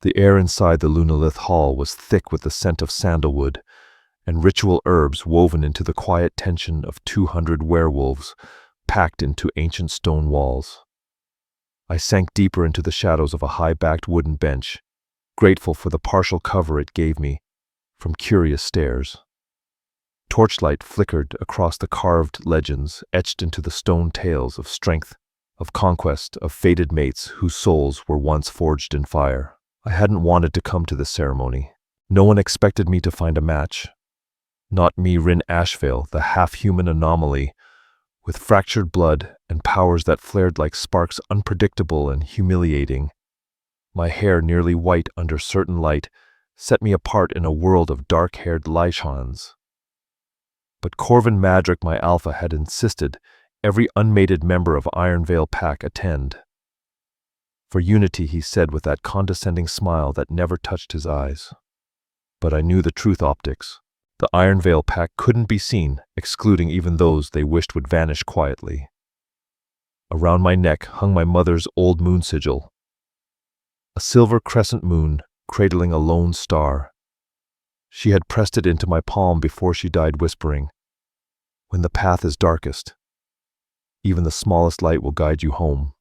The air inside the Lunalith hall was thick with the scent of sandalwood and ritual herbs woven into the quiet tension of 200 werewolves packed into ancient stone walls. I sank deeper into the shadows of a high-backed wooden bench, grateful for the partial cover it gave me from curious stares. Torchlight flickered across the carved legends etched into the stone tales of strength, of conquest, of fated mates whose souls were once forged in fire. I hadn't wanted to come to this ceremony. No one expected me to find a match. Not me, Rin Ashvale, the half-human anomaly, with fractured blood and powers that flared like sparks, unpredictable and humiliating. My hair, nearly white under certain light, set me apart in a world of dark-haired Lycans. But Corvin Madrick, my alpha, had insisted every unmated member of Ironvale Pack attend. For unity, he said with that condescending smile that never touched his eyes. But I knew the truth optics. The Ironvale Pack couldn't be seen, excluding even those they wished would vanish quietly. Around my neck hung my mother's old moon sigil, a silver crescent moon cradling a lone star. She had pressed it into my palm before she died, whispering, "When the path is darkest, even the smallest light will guide you home."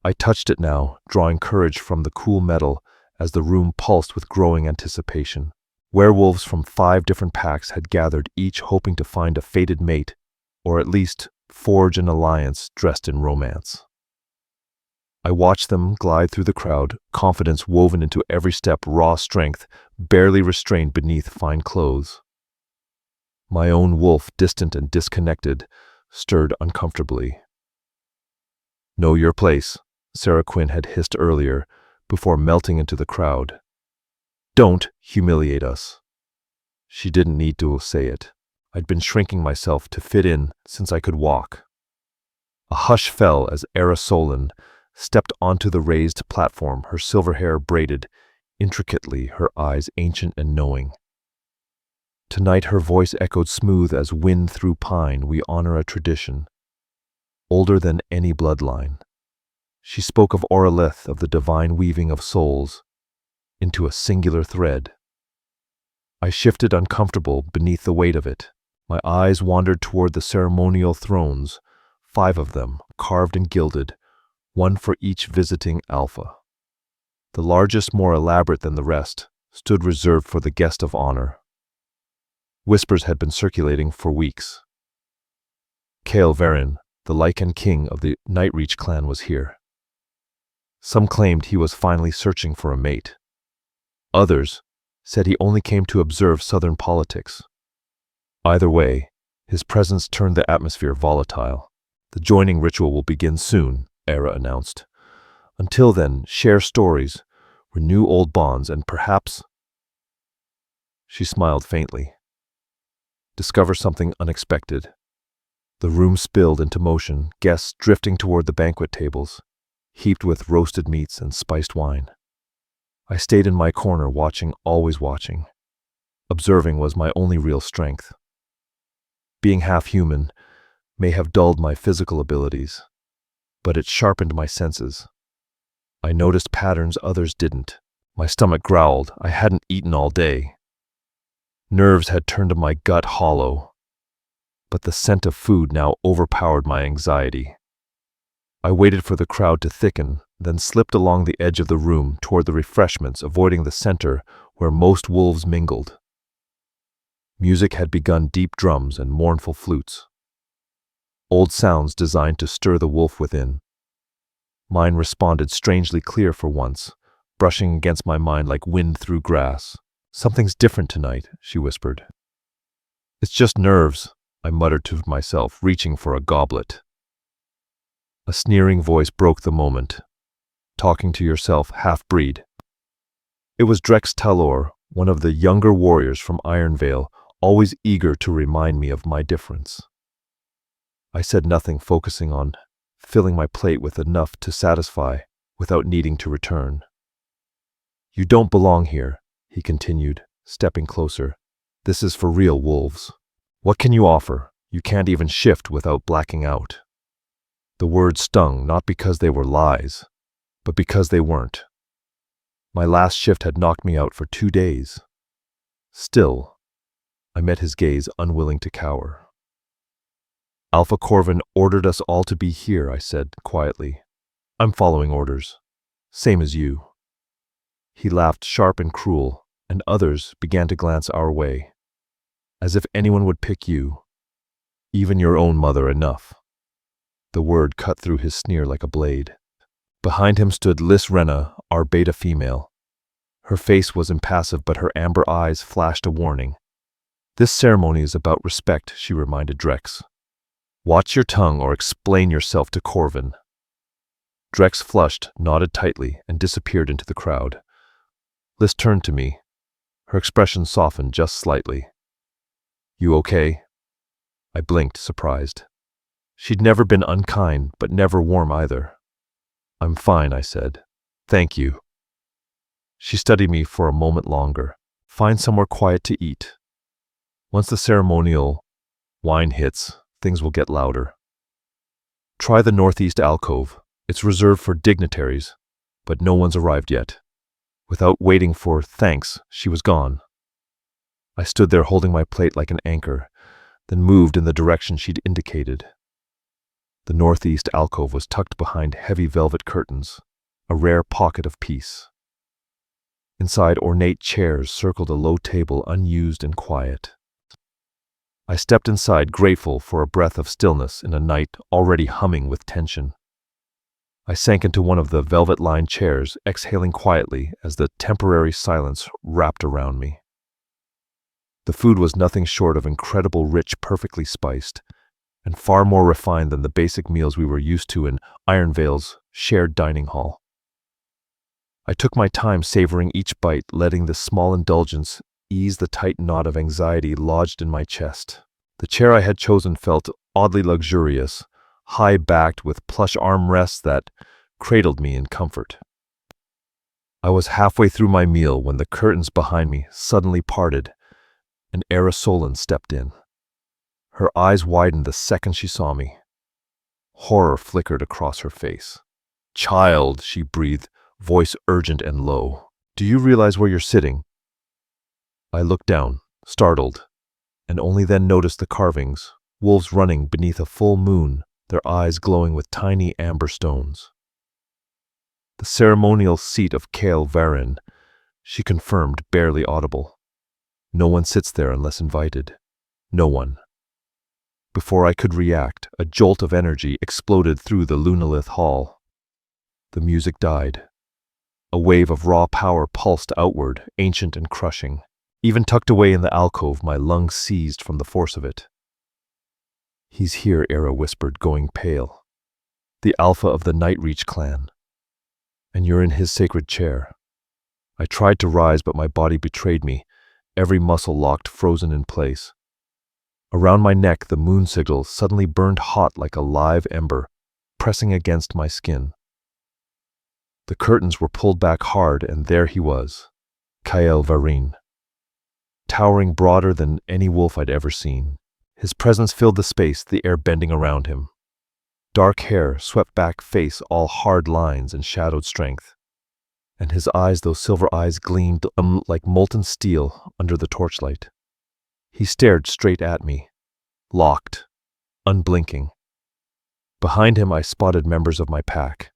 I touched it now, drawing courage from the cool metal as the room pulsed with growing anticipation. Werewolves from 5 different packs had gathered, each hoping to find a fated mate, or at least forge an alliance dressed in romance. I watched them glide through the crowd, confidence woven into every step, raw strength barely restrained beneath fine clothes. My own wolf, distant and disconnected, stirred uncomfortably. "Know your place," Sarah Quinn had hissed earlier, before melting into the crowd. "Don't humiliate us." She didn't need to say it. I'd been shrinking myself to fit in since I could walk. A hush fell as Era Solon stepped onto the raised platform, her silver hair braided intricately, her eyes ancient and knowing. Tonight her voice echoed smooth as wind through pine. "We honor a tradition, older than any bloodline." She spoke of Oralith, of the divine weaving of souls into a singular thread. I shifted uncomfortable beneath the weight of it. My eyes wandered toward the ceremonial thrones, 5 of them, carved and gilded, one for each visiting alpha. The largest, more elaborate than the rest, stood reserved for the guest of honor. Whispers had been circulating for weeks. Kael Verin, the Lycan King of the Nightreach clan, was here. Some claimed he was finally searching for a mate. Others said he only came to observe southern politics. Either way, his presence turned the atmosphere volatile. "The joining ritual will begin soon," Era announced. "Until then, share stories, renew old bonds, and perhaps—" She smiled faintly. "Discover something unexpected." The room spilled into motion, guests drifting toward the banquet tables, heaped with roasted meats and spiced wine. I stayed in my corner, watching, always watching. Observing was my only real strength. Being half-human may have dulled my physical abilities, but it sharpened my senses. I noticed patterns others didn't. My stomach growled. I hadn't eaten all day. Nerves had turned my gut hollow, but the scent of food now overpowered my anxiety. I waited for the crowd to thicken, then slipped along the edge of the room toward the refreshments, avoiding the center where most wolves mingled. Music had begun, deep drums and mournful flutes. Old sounds designed to stir the wolf within. Mine responded strangely clear for once, brushing against my mind like wind through grass. "Something's different tonight," she whispered. "It's just nerves," I muttered to myself, reaching for a goblet. A sneering voice broke the moment. "Talking to yourself, half-breed." It was Drex Talor, one of the younger warriors from Ironvale, always eager to remind me of my difference. I said nothing, focusing on filling my plate with enough to satisfy without needing to return. "You don't belong here," he continued, stepping closer. "This is for real wolves. What can you offer? You can't even shift without blacking out." The words stung, not because they were lies, but because they weren't. My last shift had knocked me out for 2 days. Still, I met his gaze, unwilling to cower. Alpha Corvin ordered us all to be here, I said quietly. I'm following orders. Same as you. He laughed sharp and cruel, and others began to glance our way. As if anyone would pick you. Even your own mother enough. The word cut through his sneer like a blade. Behind him stood Lys Renna, our beta female. Her face was impassive, but her amber eyes flashed a warning. This ceremony is about respect, she reminded Drex. Watch your tongue or explain yourself to Corvin. Drex flushed, nodded tightly, and disappeared into the crowd. Lys turned to me. Her expression softened just slightly. You okay? I blinked, surprised. She'd never been unkind, but never warm either. I'm fine, I said. Thank you. She studied me for a moment longer. Find somewhere quiet to eat. Once the ceremonial wine hits, things will get louder. Try the northeast alcove. It's reserved for dignitaries, but no one's arrived yet. Without waiting for thanks, she was gone. I stood there holding my plate like an anchor, then moved in the direction she'd indicated. The northeast alcove was tucked behind heavy velvet curtains, a rare pocket of peace. Inside, ornate chairs circled a low table, unused and quiet. I stepped inside, grateful for a breath of stillness in a night already humming with tension. I sank into one of the velvet-lined chairs, exhaling quietly as the temporary silence wrapped around me. The food was nothing short of incredible, rich, perfectly spiced, and far more refined than the basic meals we were used to in Ironvale's shared dining hall. I took my time savoring each bite, letting this small indulgence ease the tight knot of anxiety lodged in my chest. The chair I had chosen felt oddly luxurious, high-backed with plush armrests that cradled me in comfort. I was halfway through my meal when the curtains behind me suddenly parted, and Era Solon stepped in. Her eyes widened the second she saw me. Horror flickered across her face. "Child," she breathed, voice urgent and low. "Do you realize where you're sitting?" I looked down, startled, and only then noticed the carvings, wolves running beneath a full moon, their eyes glowing with tiny amber stones. "The ceremonial seat of Kael Varin," she confirmed, barely audible. "No one sits there unless invited. No one." Before I could react, a jolt of energy exploded through the Lunalith hall. The music died. A wave of raw power pulsed outward, ancient and crushing. Even tucked away in the alcove, my lungs seized from the force of it. "He's here," Era whispered, going pale. "The alpha of the Nightreach clan. And you're in his sacred chair." I tried to rise, but my body betrayed me, every muscle locked, frozen in place. Around my neck, the moon sigil suddenly burned hot like a live ember, pressing against my skin. The curtains were pulled back hard, and there he was, Kael Varin, towering broader than any wolf I'd ever seen. His presence filled the space, the air bending around him. Dark hair, swept back face, all hard lines and shadowed strength. And his eyes, those silver eyes, gleamed like molten steel under the torchlight. He stared straight at me, locked, unblinking. Behind him I spotted members of my pack.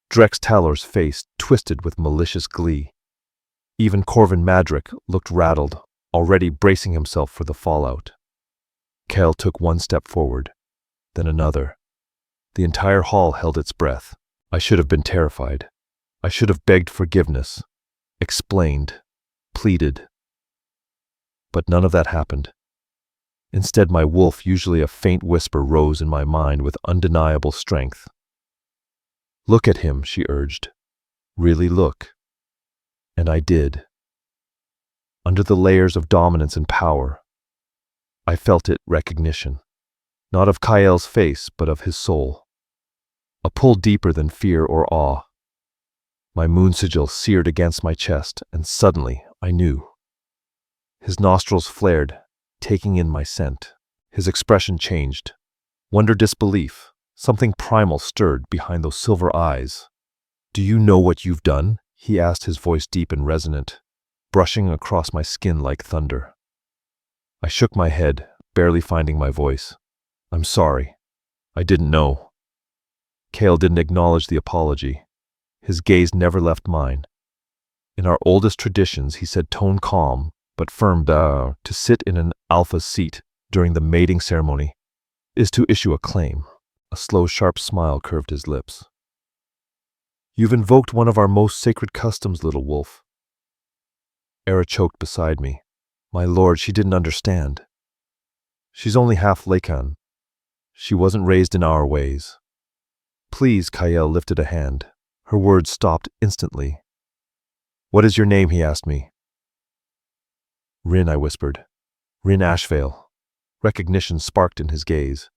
Drex Talor's face twisted with malicious glee. Even Corvin Madrick looked rattled, already bracing himself for the fallout. Kael took one step forward, then another. The entire hall held its breath. I should have been terrified. I should have begged forgiveness, explained, pleaded. But none of that happened. Instead, my wolf, usually a faint whisper, rose in my mind with undeniable strength. "Look at him," she urged. "Really look." And I did. Under the layers of dominance and power, I felt it, recognition. Not of Kael's face, but of his soul. A pull deeper than fear or awe. My moon sigil seared against my chest, and suddenly I knew. His nostrils flared, taking in my scent. His expression changed. Wonder, disbelief. Something primal stirred behind those silver eyes. "Do you know what you've done?" he asked, his voice deep and resonant, brushing across my skin like thunder. I shook my head, barely finding my voice. I'm sorry. I didn't know. Kale didn't acknowledge the apology. His gaze never left mine. In our oldest traditions, he said, tone calm but firm, to sit in an alpha's seat during the mating ceremony is to issue a claim. A slow, sharp smile curved his lips. You've invoked one of our most sacred customs, little wolf. Era choked beside me. My lord, she didn't understand. She's only half Lycan. She wasn't raised in our ways. Please, Kael lifted a hand. Her words stopped instantly. What is your name, he asked me. Rin, I whispered. Rin Ashvale. Recognition sparked in his gaze.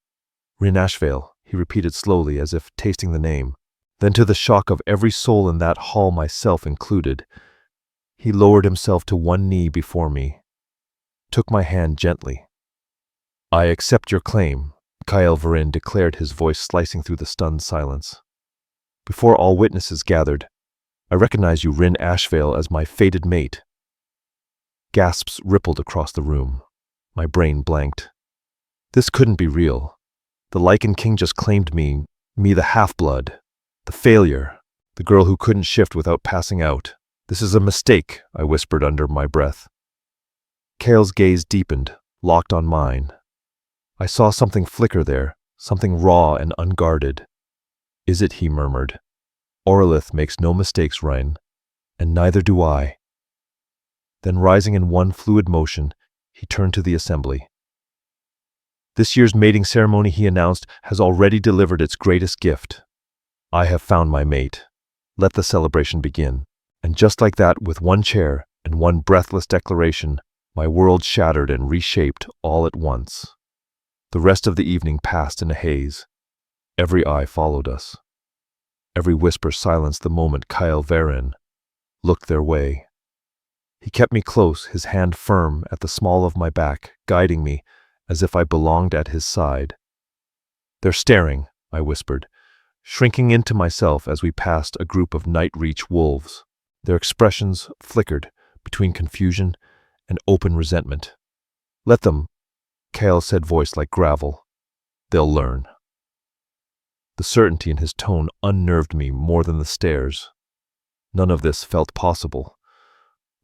Rin Ashvale, he repeated slowly as if tasting the name. Then, to the shock of every soul in that hall, myself included, he lowered himself to one knee before me, took my hand gently. I accept your claim, Kael Varin declared, his voice slicing through the stunned silence. Before all witnesses gathered, I recognize you, Rin Ashvale, as my fated mate. Gasps rippled across the room. My brain blanked. This couldn't be real. The Lycan King just claimed me the half-blood, the failure, the girl who couldn't shift without passing out. This is a mistake, I whispered under my breath. Kael's gaze deepened, locked on mine. I saw something flicker there, something raw and unguarded. Is it, he murmured. Orlith makes no mistakes, Ryan, and neither do I. Then, rising in one fluid motion, he turned to the assembly. This year's mating ceremony, he announced, has already delivered its greatest gift. I have found my mate. Let the celebration begin. And just like that, with one chair and one breathless declaration, my world shattered and reshaped all at once. The rest of the evening passed in a haze. Every eye followed us. Every whisper silenced the moment Kael Varin looked their way. He kept me close, his hand firm at the small of my back, guiding me as if I belonged at his side. They're staring, I whispered, shrinking into myself as we passed a group of night-reach wolves. Their expressions flickered between confusion and open resentment. Let them, Kael said, voice like gravel. They'll learn. The certainty in his tone unnerved me more than the stares. None of this felt possible.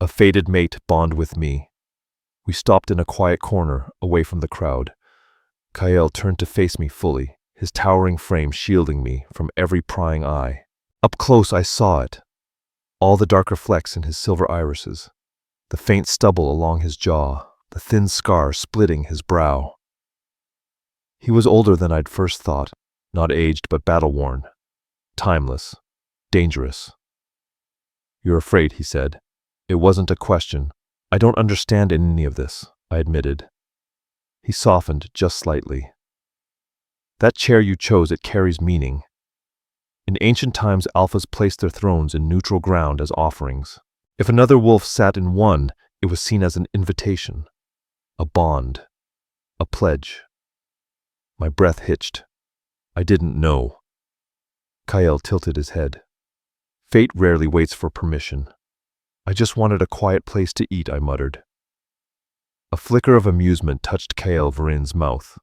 A fated mate bond with me. We stopped in a quiet corner, away from the crowd. Kael turned to face me fully, his towering frame shielding me from every prying eye. Up close I saw it. All the darker flecks in his silver irises, the faint stubble along his jaw, the thin scar splitting his brow. He was older than I'd first thought, not aged but battle-worn, timeless, dangerous. You're afraid, he said. It wasn't a question. I don't understand any of this, I admitted. He softened just slightly. That chair you chose, it carries meaning. In ancient times, alphas placed their thrones in neutral ground as offerings. If another wolf sat in one, it was seen as an invitation, a bond, a pledge. My breath hitched. I didn't know. Kael tilted his head. Fate rarely waits for permission. I just wanted a quiet place to eat, I muttered. A flicker of amusement touched Kael Varin's mouth.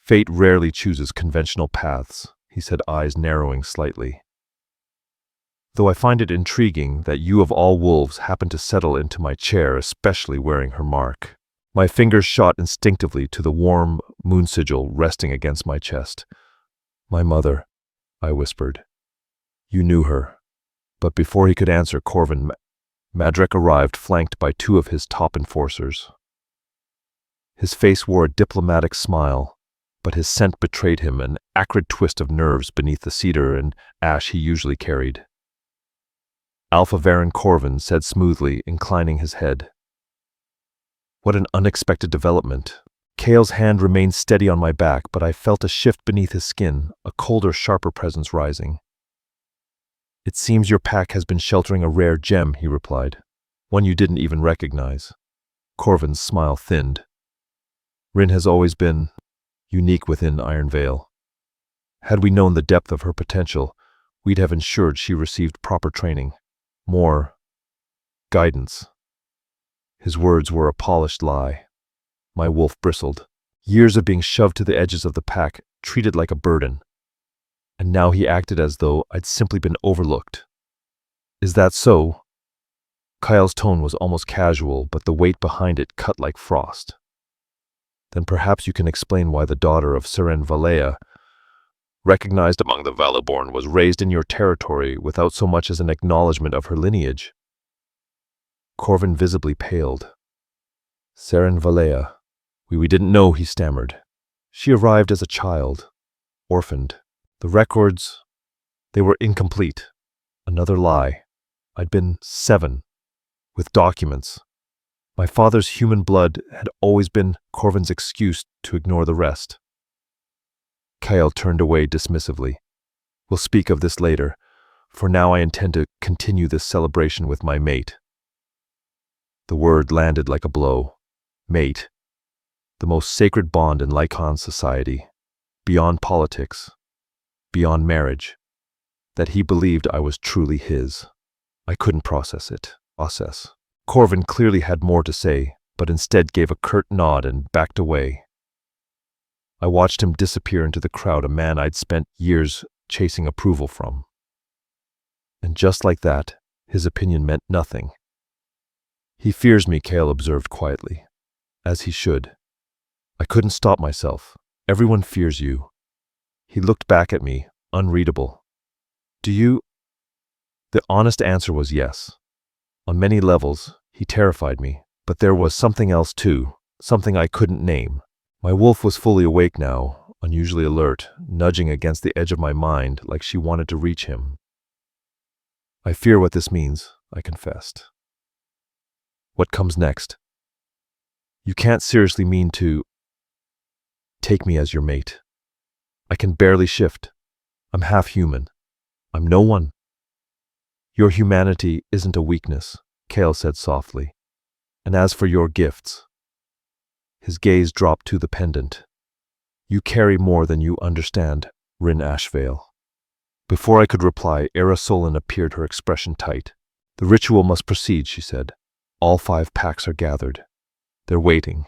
Fate rarely chooses conventional paths, he said, eyes narrowing slightly. Though I find it intriguing that you of all wolves happen to settle into my chair, especially wearing her mark. My fingers shot instinctively to the warm moon sigil resting against my chest. My mother, I whispered. You knew her. But before he could answer, Corvin Madrek arrived, flanked by two of his top enforcers. His face wore a diplomatic smile, but his scent betrayed him, an acrid twist of nerves beneath the cedar and ash he usually carried. Alpha Varin Corvin said smoothly, inclining his head. What an unexpected development. Kael's hand remained steady on my back, but I felt a shift beneath his skin, a colder, sharper presence rising. It seems your pack has been sheltering a rare gem, he replied. One you didn't even recognize. Corvin's smile thinned. Rin has always been unique within Iron Vale. Had we known the depth of her potential, we'd have ensured she received proper training. More guidance. His words were a polished lie. My wolf bristled. Years of being shoved to the edges of the pack, treated like a burden. And now he acted as though I'd simply been overlooked. Is that so? Kyle's tone was almost casual, but the weight behind it cut like frost. Then perhaps you can explain why the daughter of Seren Valea, recognized among the Valiborn, was raised in your territory without so much as an acknowledgement of her lineage. Corvin visibly paled. Seren Valea. We didn't know, he stammered. She arrived as a child, orphaned. The records, they were incomplete. Another lie. I'd been 7, with documents. My father's human blood had always been Corvin's excuse to ignore the rest. Kyle turned away dismissively. We'll speak of this later. For now I intend to continue this celebration with my mate. The word landed like a blow. Mate. The most sacred bond in Lycan society. Beyond politics. Beyond marriage. That he believed I was truly his. I couldn't process it. Corvin clearly had more to say, but instead gave a curt nod and backed away. I watched him disappear into the crowd, a man I'd spent years chasing approval from. And just like that, his opinion meant nothing. He fears me, Kale observed quietly. As he should. I couldn't stop myself. Everyone fears you. He looked back at me, unreadable. Do you? The honest answer was yes. On many levels, he terrified me, but there was something else too, something I couldn't name. My wolf was fully awake now, unusually alert, nudging against the edge of my mind like she wanted to reach him. I fear what this means, I confessed. What comes next? You can't seriously mean to take me as your mate. I can barely shift. I'm half human. I'm no one. Your humanity isn't a weakness, Kale said softly. And as for your gifts, his gaze dropped to the pendant. You carry more than you understand, Rin Ashvale. Before I could reply, Era Solon appeared, her expression tight. The ritual must proceed, she said. All 5 packs are gathered. They're waiting.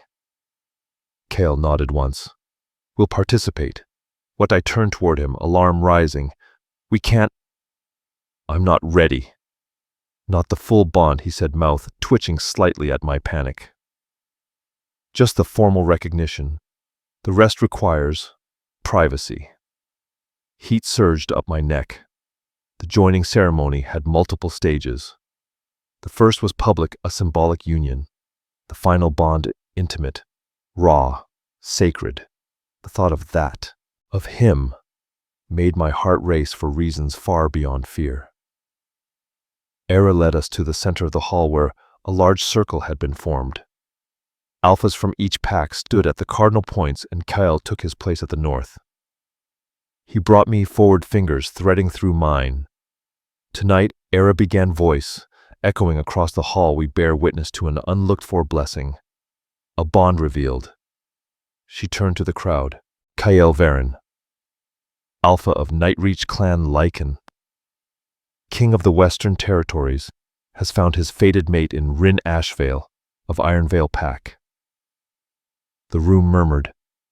Kale nodded once. We'll participate. What I turned toward him, alarm rising. We can't. I'm not ready. Not the full bond, he said, mouth twitching slightly at my panic. Just the formal recognition. The rest requires privacy. Heat surged up my neck. The joining ceremony had multiple stages. The first was public, a symbolic union. The final bond, intimate, raw, sacred. The thought of that, of him, made my heart race for reasons far beyond fear. Era led us to the center of the hall where a large circle had been formed. Alphas from each pack stood at the cardinal points and Kyle took his place at the north. He brought me forward, fingers threading through mine. Tonight, Era began, voice echoing across the hall. We bear witness to an unlooked-for blessing. A bond revealed. She turned to the crowd. Kyle Varen, Alpha of Nightreach clan Lycan, King of the Western Territories, has found his fated mate in Rin Ashvale of Ironvale Pack. The room murmured,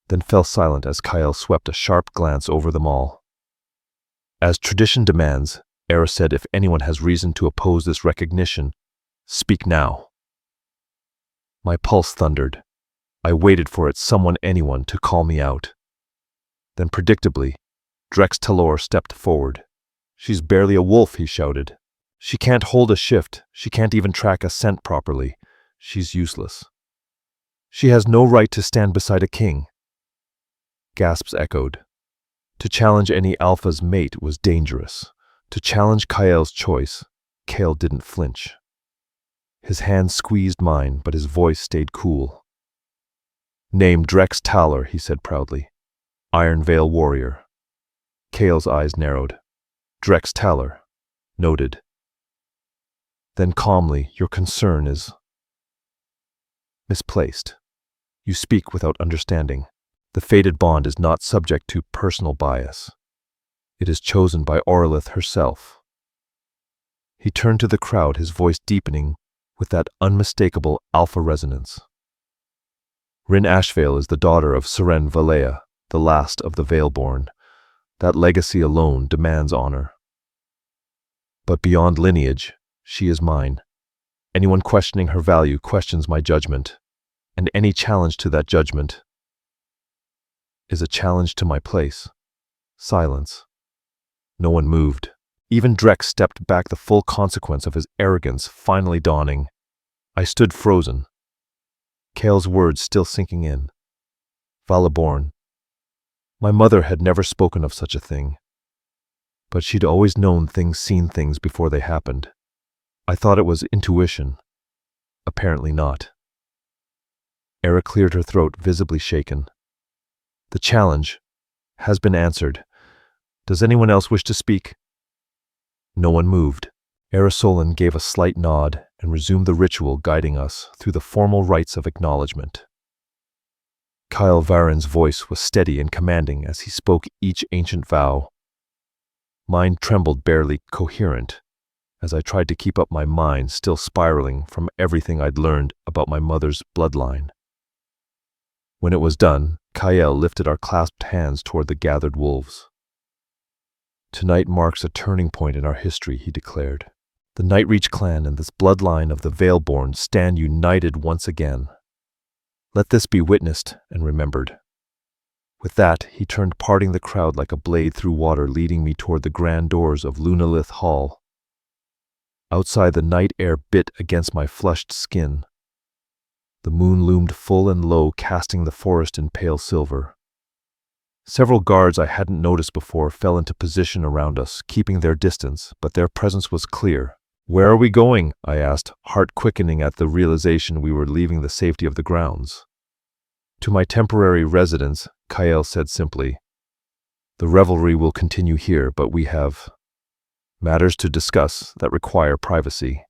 then fell silent as Kyle swept a sharp glance over them all. As tradition demands, Era said, if anyone has reason to oppose this recognition, speak now. My pulse thundered. I waited for it, someone, anyone, to call me out. Then predictably, Drex Talor stepped forward. She's barely a wolf, he shouted. She can't hold a shift. She can't even track a scent properly. She's useless. She has no right to stand beside a king. Gasps echoed. To challenge any alpha's mate was dangerous. To challenge Kyle's choice, Kale didn't flinch. His hand squeezed mine, but his voice stayed cool. Name Drex Talor, he said proudly. Ironvale warrior. Kale's eyes narrowed. Drex Talor. Noted. Then calmly, your concern is misplaced. You speak without understanding. The fated bond is not subject to personal bias. It is chosen by Orlith herself. He turned to the crowd, his voice deepening with that unmistakable alpha resonance. Rin Ashvale is the daughter of Seren Valea, the last of the Veilborn. That legacy alone demands honor. But beyond lineage, she is mine. Anyone questioning her value questions my judgment, and any challenge to that judgment is a challenge to my place. Silence. No one moved. Even Drex stepped back, the full consequence of his arrogance finally dawning. I stood frozen. Kale's words still sinking in. Valaborn. My mother had never spoken of such a thing, but she'd always known things, seen things before they happened. I thought it was intuition. Apparently not. Era cleared her throat, visibly shaken. The challenge has been answered. Does anyone else wish to speak? No one moved. Erasolan gave a slight nod and resumed the ritual, guiding us through the formal rites of acknowledgement. Kyle Varen's voice was steady and commanding as he spoke each ancient vow. Mine trembled, barely coherent, as I tried to keep up, my mind still spiraling from everything I'd learned about my mother's bloodline. When it was done, Kyle lifted our clasped hands toward the gathered wolves. Tonight marks a turning point in our history, he declared. The Nightreach clan and this bloodline of the Veilborn stand united once again. Let this be witnessed and remembered. With that, he turned, parting the crowd like a blade through water, leading me toward the grand doors of Lunalith Hall. Outside, the night air bit against my flushed skin. The moon loomed full and low, casting the forest in pale silver. Several guards I hadn't noticed before fell into position around us, keeping their distance, but their presence was clear. "Where are we going?" I asked, heart quickening at the realization we were leaving the safety of the grounds. "To my temporary residence," Kyle said simply. "The revelry will continue here, but we have matters to discuss that require privacy."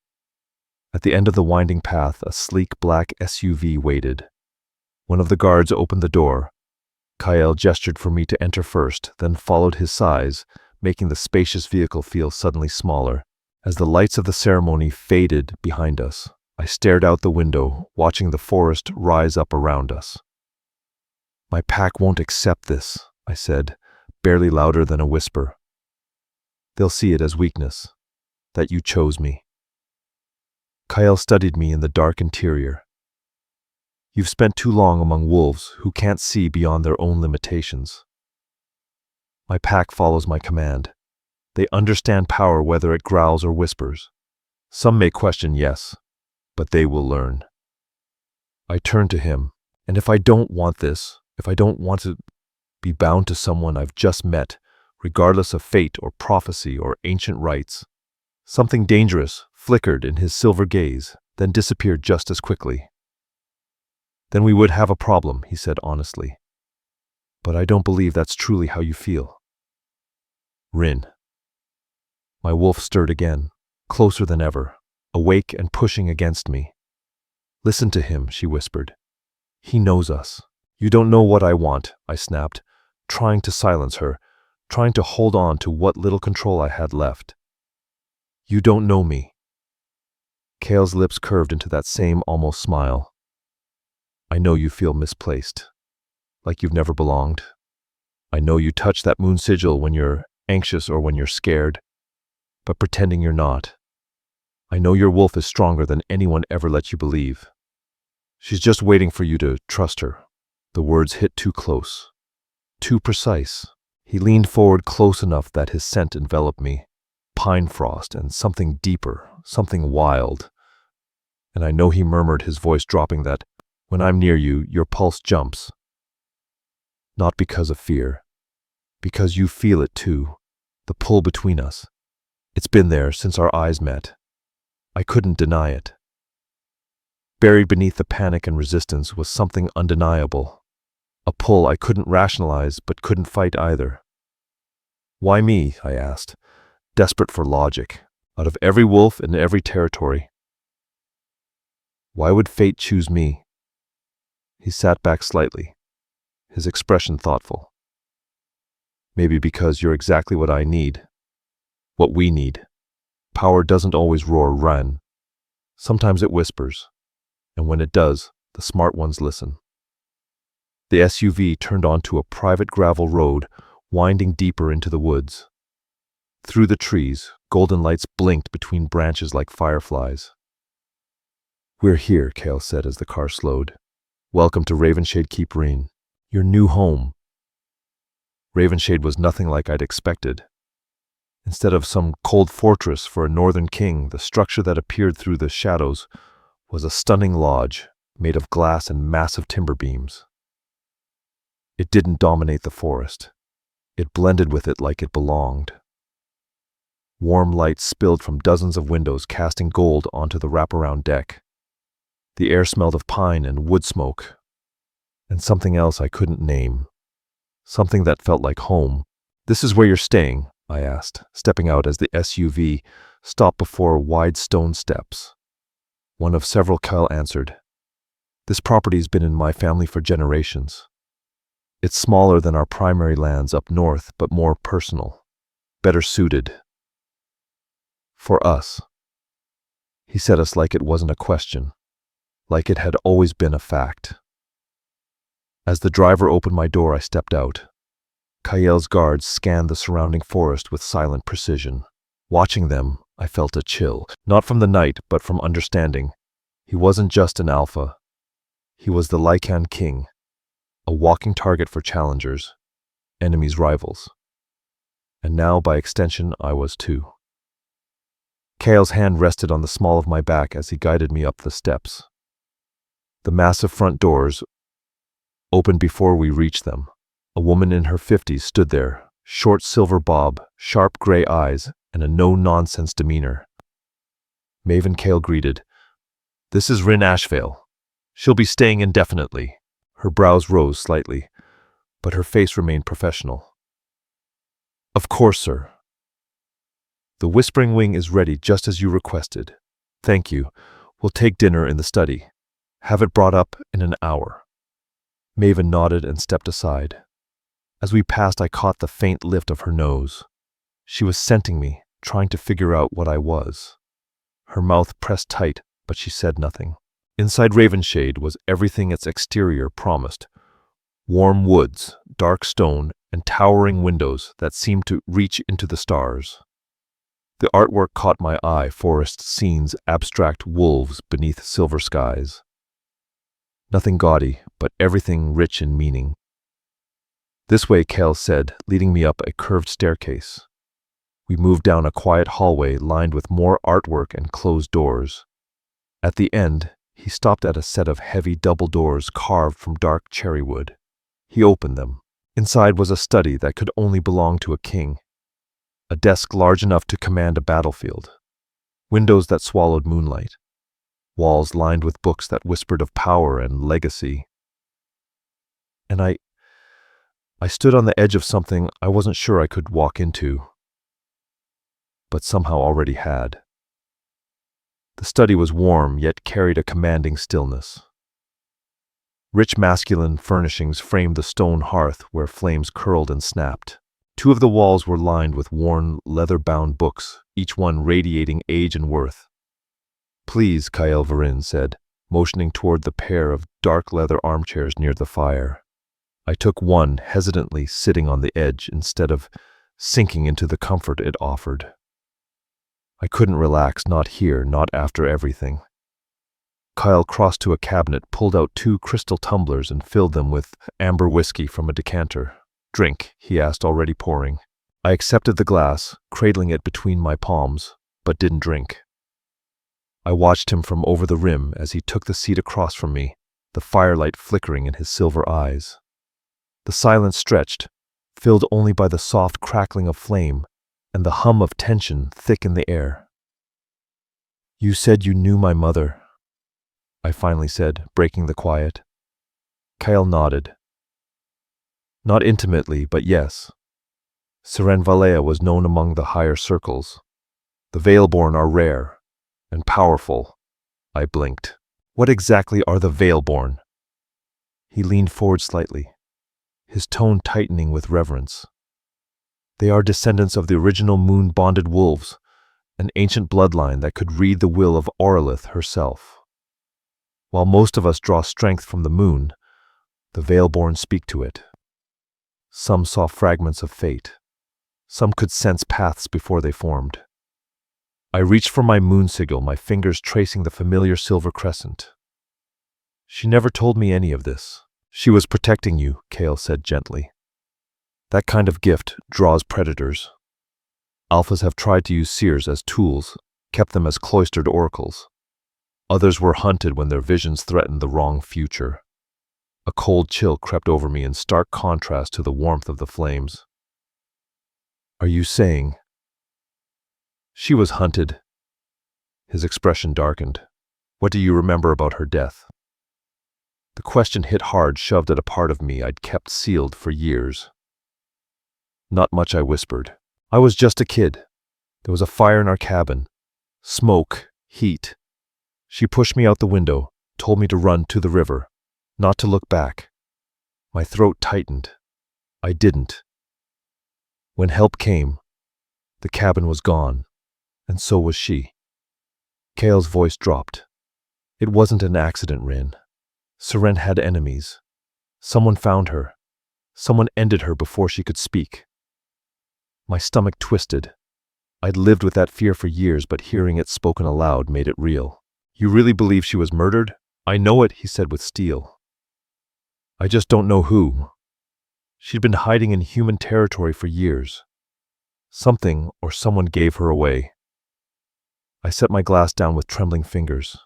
At the end of the winding path, a sleek black SUV waited. One of the guards opened the door. Kyle gestured for me to enter first, then followed his size, making the spacious vehicle feel suddenly smaller. As the lights of the ceremony faded behind us, I stared out the window, watching the forest rise up around us. "My pack won't accept this," I said, barely louder than a whisper. "They'll see it as weakness, that you chose me." Kyle studied me in the dark interior. "You've spent too long among wolves who can't see beyond their own limitations. My pack follows my command. They understand power whether it growls or whispers. Some may question, yes, but they will learn." I turned to him. "And if I don't want this, if I don't want to be bound to someone I've just met, regardless of fate or prophecy or ancient rites?" Something dangerous flickered in his silver gaze, then disappeared just as quickly. "Then we would have a problem," he said honestly. "But I don't believe that's truly how you feel." "Rin." My wolf stirred again, closer than ever, awake and pushing against me. "Listen to him," she whispered. "He knows us." "You don't know what I want," I snapped, trying to silence her, trying to hold on to what little control I had left. "You don't know me." Kale's lips curved into that same almost smile. "I know you feel misplaced, like you've never belonged. I know you touch that moon sigil when you're anxious or when you're scared, but pretending you're not. I know your wolf is stronger than anyone ever let you believe. She's just waiting for you to trust her." The words hit too close, too precise. He leaned forward close enough that his scent enveloped me. Pine frost and something deeper, something wild. And I know he murmured, his voice dropping, that when I'm near you, your pulse jumps. Not because of fear, because you feel it too, the pull between us. It's been there since our eyes met. I couldn't deny it. Buried beneath the panic and resistance was something undeniable. A pull I couldn't rationalize but couldn't fight either. "Why me?" I asked, desperate for logic. "Out of every wolf in every territory, why would fate choose me?" He sat back slightly, his expression thoughtful. Maybe because you're exactly what I need. What we need. Power doesn't always run. Sometimes it whispers. And when it does, the smart ones listen. The SUV turned onto a private gravel road, winding deeper into the woods. Through the trees, golden lights blinked between branches like fireflies. "We're here," Kale said as the car slowed. "Welcome to Ravenshade Keep Reen, your new home." Ravenshade was nothing like I'd expected. Instead of some cold fortress for a northern king, the structure that appeared through the shadows was a stunning lodge made of glass and massive timber beams. It didn't dominate the forest. It blended with it like it belonged. Warm light spilled from dozens of windows, casting gold onto the wraparound deck. The air smelled of pine and wood smoke, and something else I couldn't name. Something that felt like home. "This is where you're staying?" I asked, stepping out as the SUV stopped before wide stone steps. One of several, Kyle answered. "This property's been in my family for generations. It's smaller than our primary lands up north, but more personal, better suited for us." He said us like it wasn't a question, like it had always been a fact. As the driver opened my door, I stepped out. Kael's guards scanned the surrounding forest with silent precision. Watching them, I felt a chill, not from the night, but from understanding. He wasn't just an alpha. He was the Lycan King, a walking target for challengers, enemies, rivals. And now, by extension, I was too. Kael's hand rested on the small of my back as he guided me up the steps. The massive front doors opened before we reached them. A woman in her 50s stood there, short silver bob, sharp gray eyes, and a no-nonsense demeanor. Maven, Kale greeted. "This is Rin Ashvale. She'll be staying indefinitely." Her brows rose slightly, but her face remained professional. "Of course, sir. The Whispering Wing is ready just as you requested. Thank you. We'll take dinner in the study. Have it brought up in an hour." Maven nodded and stepped aside. As we passed, I caught the faint lift of her nose. She was scenting me, trying to figure out what I was. Her mouth pressed tight, but she said nothing. Inside Ravenshade was everything its exterior promised. Warm woods, dark stone, and towering windows that seemed to reach into the stars. The artwork caught my eye: forest scenes, abstract wolves beneath silver skies. Nothing gaudy, but everything rich in meaning. "This way," Kale said, leading me up a curved staircase. We moved down a quiet hallway lined with more artwork and closed doors. At the end, he stopped at a set of heavy double doors carved from dark cherry wood. He opened them. Inside was a study that could only belong to a king. A desk large enough to command a battlefield. Windows that swallowed moonlight. Walls lined with books that whispered of power and legacy. And I stood on the edge of something I wasn't sure I could walk into, but somehow already had. The study was warm, yet carried a commanding stillness. Rich masculine furnishings framed the stone hearth where flames curled and snapped. Two of the walls were lined with worn, leather-bound books, each one radiating age and worth. "Please," Kael Varin said, motioning toward the pair of dark leather armchairs near the fire. I took one, hesitantly sitting on the edge instead of sinking into the comfort it offered. I couldn't relax, not here, not after everything. Kyle crossed to a cabinet, pulled out 2 crystal tumblers and filled them with amber whiskey from a decanter. "Drink," he asked, already pouring. I accepted the glass, cradling it between my palms, but didn't drink. I watched him from over the rim as he took the seat across from me, the firelight flickering in his silver eyes. The silence stretched, filled only by the soft crackling of flame and the hum of tension thick in the air. "You said you knew my mother," I finally said, breaking the quiet. Kyle nodded. "Not intimately, but yes. Seren Valea was known among the higher circles. The Veilborn are rare and powerful." I blinked. "What exactly are the Veilborn?" He leaned forward slightly, his tone tightening with reverence. They are descendants of the original moon-bonded wolves, an ancient bloodline that could read the will of Orlith herself. While most of us draw strength from the moon, the Veilborn speak to it. Some saw fragments of fate. Some could sense paths before they formed. I reached for my moon sigil, my fingers tracing the familiar silver crescent. She never told me any of this. She was protecting you, Kale said gently. That kind of gift draws predators. Alphas have tried to use seers as tools, kept them as cloistered oracles. Others were hunted when their visions threatened the wrong future. A cold chill crept over me in stark contrast to the warmth of the flames. Are you saying? She was hunted. His expression darkened. What do you remember about her death? The question hit hard, shoved at a part of me I'd kept sealed for years. Not much, I whispered. I was just a kid. There was a fire in our cabin. Smoke, heat. She pushed me out the window, told me to run to the river, not to look back. My throat tightened. I didn't. When help came, the cabin was gone, and so was she. Kale's voice dropped. It wasn't an accident, Rin. Seren had enemies. Someone found her. Someone ended her before she could speak. My stomach twisted. I'd lived with that fear for years, but hearing it spoken aloud made it real. You really believe she was murdered? I know it, he said with steel. I just don't know who. She'd been hiding in human territory for years. Something or someone gave her away. I set my glass down with trembling fingers.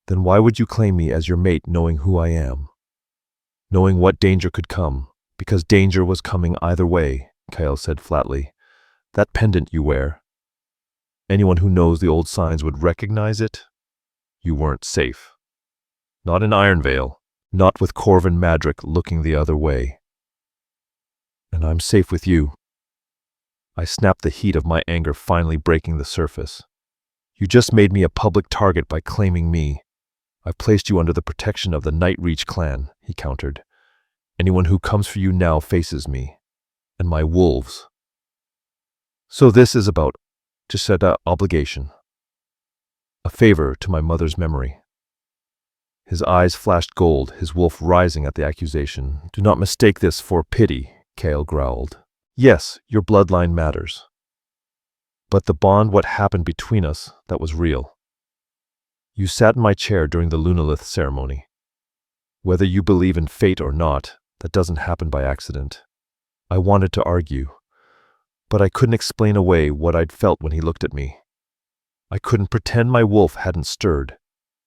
Then why would you claim me as your mate knowing who I am? Knowing what danger could come, because danger was coming either way, Kyle said flatly. That pendant you wear. Anyone who knows the old signs would recognize it. You weren't safe. Not in Ironvale, not with Corvin Madrick looking the other way. And I'm safe with you. I snapped, the heat of my anger finally breaking the surface. You just made me a public target by claiming me. I've placed you under the protection of the Nightreach clan, he countered. Anyone who comes for you now faces me, and my wolves. So this is about just an obligation, a favor to my mother's memory. His eyes flashed gold, his wolf rising at the accusation. Do not mistake this for pity, Kale growled. Yes, your bloodline matters. But the bond, what happened between us, that was real. You sat in my chair during the Lunalith ceremony. Whether you believe in fate or not, that doesn't happen by accident. I wanted to argue, but I couldn't explain away what I'd felt when he looked at me. I couldn't pretend my wolf hadn't stirred,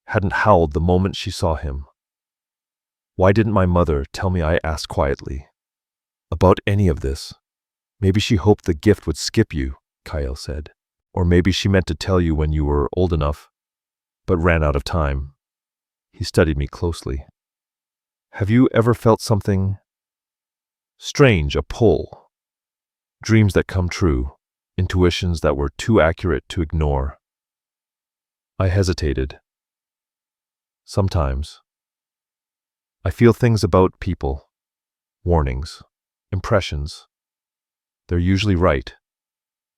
hadn't howled the moment she saw him. Why didn't my mother tell me? I asked quietly. About any of this. Maybe she hoped the gift would skip you, Kyle said. Or maybe she meant to tell you when you were old enough, but ran out of time. He studied me closely. Have you ever felt something strange, a pull? Dreams that come true, intuitions that were too accurate to ignore. I hesitated. Sometimes. I feel things about people, warnings, impressions. They're usually right.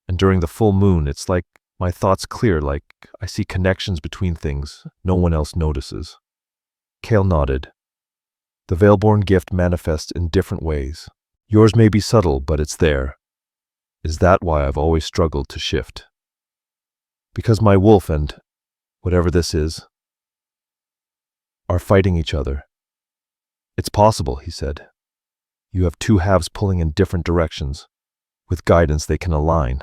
And during the full moon, it's like my thoughts clear, like I see connections between things no one else notices. Kale nodded. The Veilborn gift manifests in different ways. Yours may be subtle, but it's there. Is that why I've always struggled to shift? Because my wolf and whatever this is are fighting each other. It's possible, he said. You have two halves pulling in different directions. With guidance, they can align.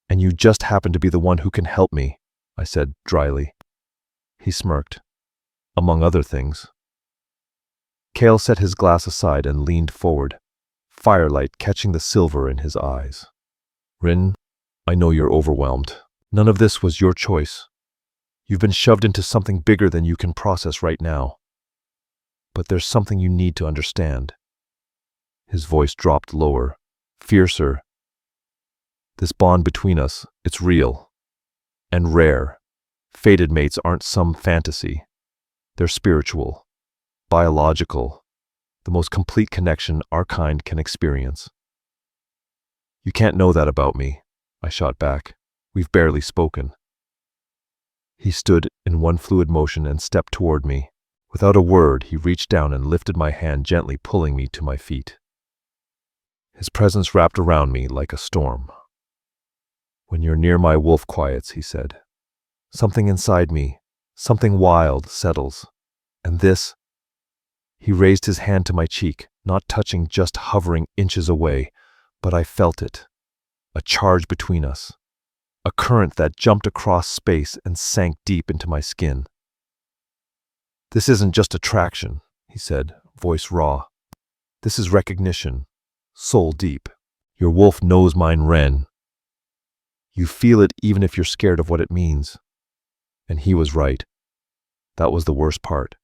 And you just happen to be the one who can help me, I said dryly. He smirked. Among other things. Kale set his glass aside and leaned forward, firelight catching the silver in his eyes. Rin, I know you're overwhelmed. None of this was your choice. You've been shoved into something bigger than you can process right now. But there's something you need to understand. His voice dropped lower, fiercer. This bond between us, it's real. And rare. Fated mates aren't some fantasy. They're spiritual, biological, the most complete connection our kind can experience. You can't know that about me, I shot back. We've barely spoken. He stood in one fluid motion and stepped toward me. Without a word, he reached down and lifted my hand, gently pulling me to my feet. His presence wrapped around me like a storm. When you're near my wolf quiets, he said. Something inside me, something wild, settles. And this, he raised his hand to my cheek, not touching, just hovering inches away, but I felt it. A charge between us. A current that jumped across space and sank deep into my skin. This isn't just attraction, he said, voice raw. This is recognition, soul deep. Your wolf knows mine, Ren. You feel it even if you're scared of what it means. And he was right. That was the worst part.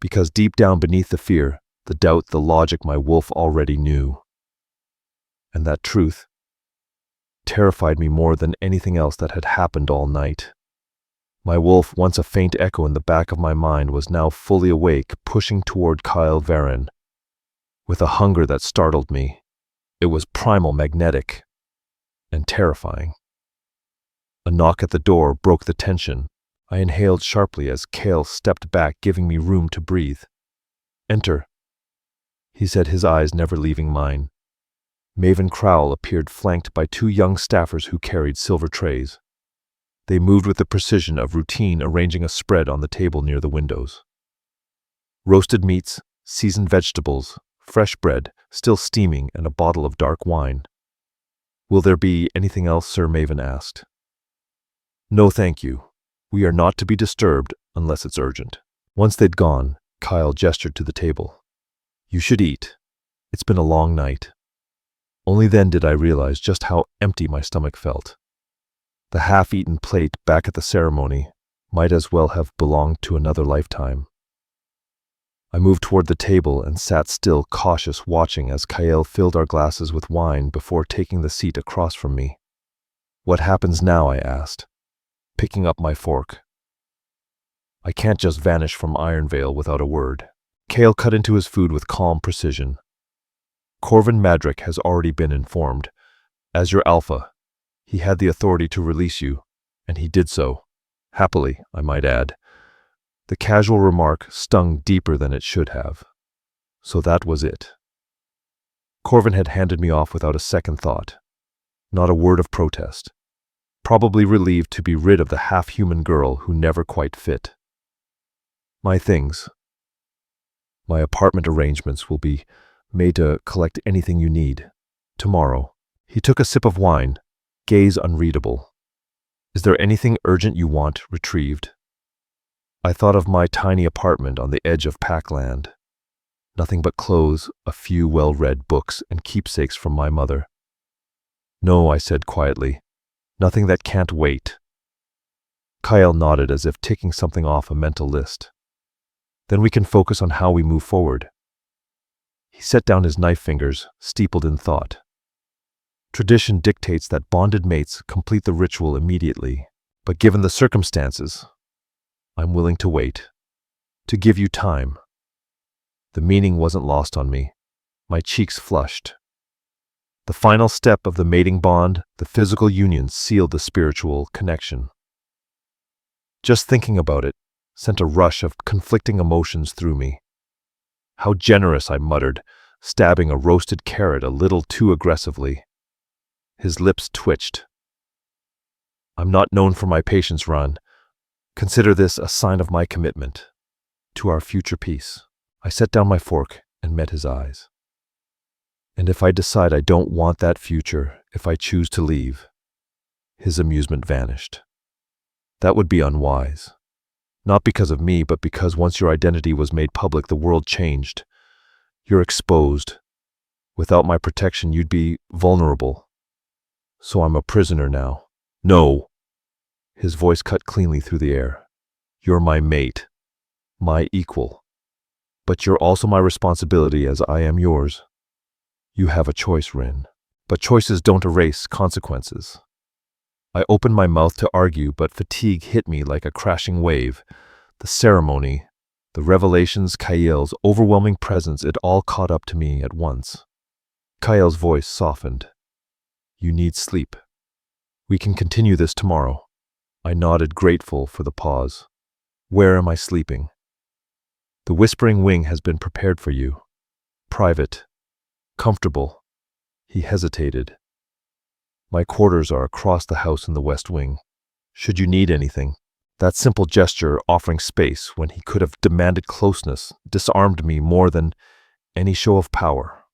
Because deep down beneath the fear, the doubt, the logic, my wolf already knew. And that truth terrified me more than anything else that had happened all night. My wolf, once a faint echo in the back of my mind, was now fully awake, pushing toward Kyle Varen. With a hunger that startled me. It was primal, magnetic, and terrifying. A knock at the door broke the tension. I inhaled sharply as Kale stepped back, giving me room to breathe. Enter, he said, his eyes never leaving mine. Maven Crowell appeared, flanked by 2 young staffers who carried silver trays. They moved with the precision of routine, arranging a spread on the table near the windows. Roasted meats, seasoned vegetables, fresh bread, still steaming, and a bottle of dark wine. Will there be anything else, Sir? Maven asked. No, thank you. We are not to be disturbed unless it's urgent. Once they'd gone, Kyle gestured to the table. You should eat. It's been a long night. Only then did I realize just how empty my stomach felt. The half-eaten plate back at the ceremony might as well have belonged to another lifetime. I moved toward the table and sat still, cautious, watching as Kyle filled our glasses with wine before taking the seat across from me. What happens now? I asked, picking up my fork. I can't just vanish from Ironvale without a word. Kale cut into his food with calm precision. Corvin Madrick has already been informed. As your alpha, he had the authority to release you, and he did so. Happily, I might add. The casual remark stung deeper than it should have. So that was it. Corvin had handed me off without a second thought. Not a word of protest. Probably relieved to be rid of the half-human girl who never quite fit. My things. My apartment arrangements will be made to collect anything you need. Tomorrow. He took a sip of wine, gaze unreadable. Is there anything urgent you want retrieved? I thought of my tiny apartment on the edge of Packland. Nothing but clothes, a few well-read books, and keepsakes from my mother. No, I said quietly. Nothing that can't wait. Kyle nodded as if ticking something off a mental list. Then we can focus on how we move forward. He set down his knife fingers, steepled in thought. Tradition dictates that bonded mates complete the ritual immediately, but given the circumstances, I'm willing to wait, to give you time. The meaning wasn't lost on me. My cheeks flushed. The final step of the mating bond, the physical union, sealed the spiritual connection. Just thinking about it sent a rush of conflicting emotions through me. How generous, I muttered, stabbing a roasted carrot a little too aggressively. His lips twitched. I'm not known for my patience, Ron. Consider this a sign of my commitment to our future peace. I set down my fork and met his eyes. And if I decide I don't want that future, if I choose to leave, his amusement vanished. That would be unwise. Not because of me, but because once your identity was made public, the world changed. You're exposed. Without my protection, you'd be vulnerable. So I'm a prisoner now. No. His voice cut cleanly through the air. You're my mate, my equal. But you're also my responsibility as I am yours. You have a choice, Rin. But choices don't erase consequences. I opened my mouth to argue, but fatigue hit me like a crashing wave. The ceremony, the revelations, Kyle's overwhelming presence, it all caught up to me at once. Kyle's voice softened. You need sleep. We can continue this tomorrow. I nodded, grateful for the pause. Where am I sleeping? The whispering wing has been prepared for you. Private. Comfortable. He hesitated. My quarters are across the house in the west wing. Should you need anything. That simple gesture, offering space when he could have demanded closeness, disarmed me more than any show of power.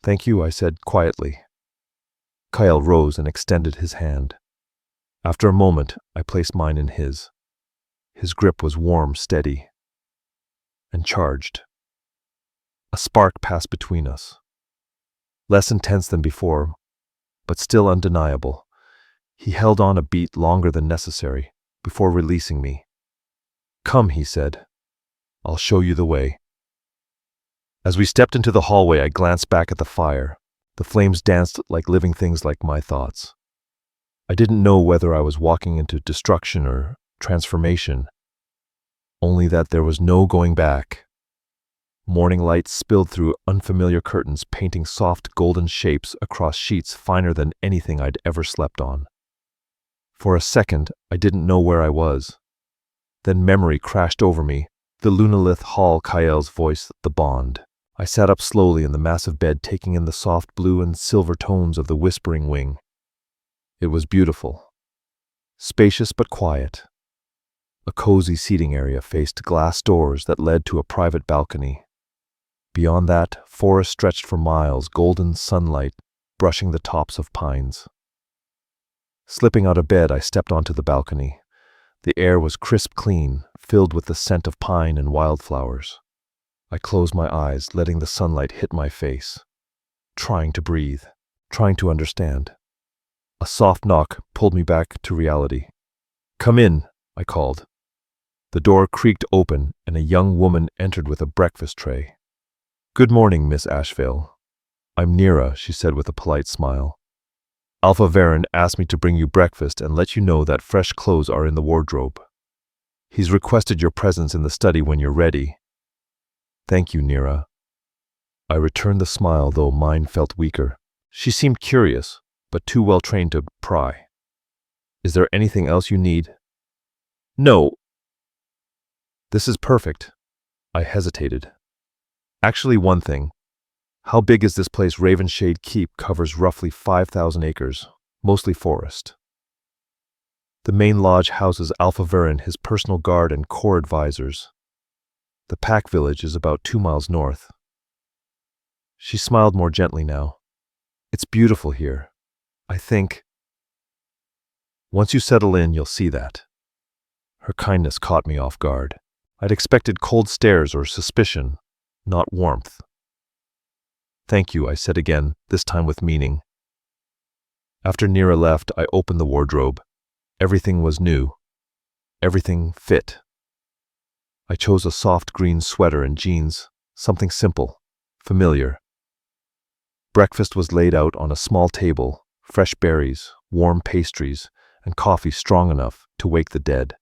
Thank you, I said quietly. Kyle rose and extended his hand. After a moment, I placed mine in his. His grip was warm, steady, and charged. A spark passed between us. Less intense than before, but still undeniable. He held on a beat longer than necessary before releasing me. Come, he said. I'll show you the way. As we stepped into the hallway, I glanced back at the fire. The flames danced like living things, like my thoughts. I didn't know whether I was walking into destruction or transformation, only that there was no going back. Morning light spilled through unfamiliar curtains, painting soft golden shapes across sheets finer than anything I'd ever slept on. For a second, I didn't know where I was. Then memory crashed over me, the Lunalith Hall, Kyle's voice, the bond. I sat up slowly in the massive bed, taking in the soft blue and silver tones of the whispering wing. It was beautiful. Spacious but quiet. A cozy seating area faced glass doors that led to a private balcony. Beyond that, forest stretched for miles, golden sunlight brushing the tops of pines. Slipping out of bed, I stepped onto the balcony. The air was crisp clean, filled with the scent of pine and wildflowers. I closed my eyes, letting the sunlight hit my face. Trying to breathe, trying to understand. A soft knock pulled me back to reality. Come in, I called. The door creaked open, and a young woman entered with a breakfast tray. Good morning, Miss Ashvale. I'm Nira, she said with a polite smile. Alpha Varen asked me to bring you breakfast and let you know that fresh clothes are in the wardrobe. He's requested your presence in the study when you're ready. Thank you, Nira. I returned the smile, though mine felt weaker. She seemed curious, but too well trained to pry. Is there anything else you need? No. This is perfect. I hesitated. Actually, one thing. How big is this place? Ravenshade Keep covers roughly 5,000 acres, mostly forest. The main lodge houses Alpha Varen, his personal guard, and core advisors. The Pack Village is about 2 miles north. She smiled more gently now. It's beautiful here. I think. Once you settle in, you'll see that. Her kindness caught me off guard. I'd expected cold stares or suspicion, not warmth. Thank you, I said again, this time with meaning. After Nira left, I opened the wardrobe. Everything was new. Everything fit. I chose a soft green sweater and jeans, something simple, familiar. Breakfast was laid out on a small table, fresh berries, warm pastries, and coffee strong enough to wake the dead.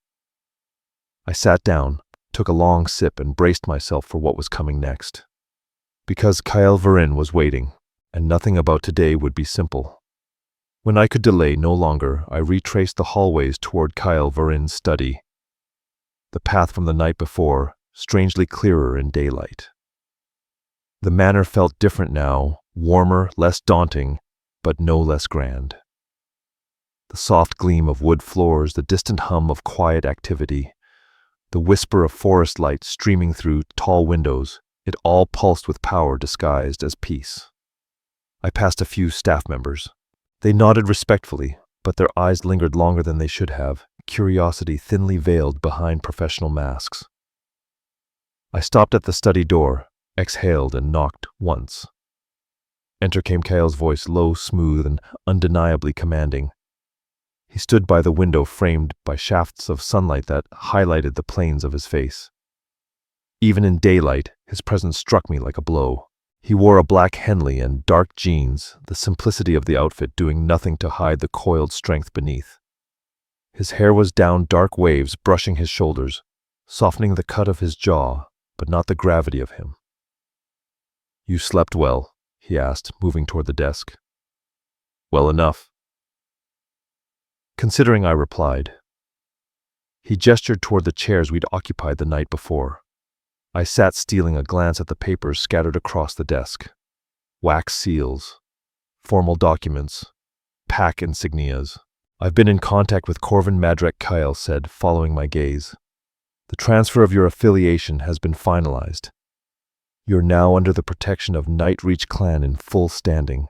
I sat down, took a long sip, and braced myself for what was coming next. Because Kyle Varen was waiting, and nothing about today would be simple. When I could delay no longer, I retraced the hallways toward Kyle Varen's study. The path from the night before, strangely clearer in daylight. The manor felt different now, warmer, less daunting, but no less grand. The soft gleam of wood floors, the distant hum of quiet activity, the whisper of forest light streaming through tall windows, it all pulsed with power disguised as peace. I passed a few staff members. They nodded respectfully, but their eyes lingered longer than they should have, curiosity thinly veiled behind professional masks. I stopped at the study door, exhaled, and knocked once. Enter came Kyle's voice, low, smooth, and undeniably commanding. He stood by the window, framed by shafts of sunlight that highlighted the planes of his face. Even in daylight, his presence struck me like a blow. He wore a black Henley and dark jeans, the simplicity of the outfit doing nothing to hide the coiled strength beneath. His hair was down, dark waves brushing his shoulders, softening the cut of his jaw, but not the gravity of him. You slept well, he asked, moving toward the desk. Well enough. Considering, I replied. He gestured toward the chairs we'd occupied the night before. I sat stealing a glance at the papers scattered across the desk. Wax seals, formal documents, pack insignias. I've been in contact with Corvin Madrek, Kyle said, following my gaze. The transfer of your affiliation has been finalized. You're now under the protection of Nightreach clan in full standing.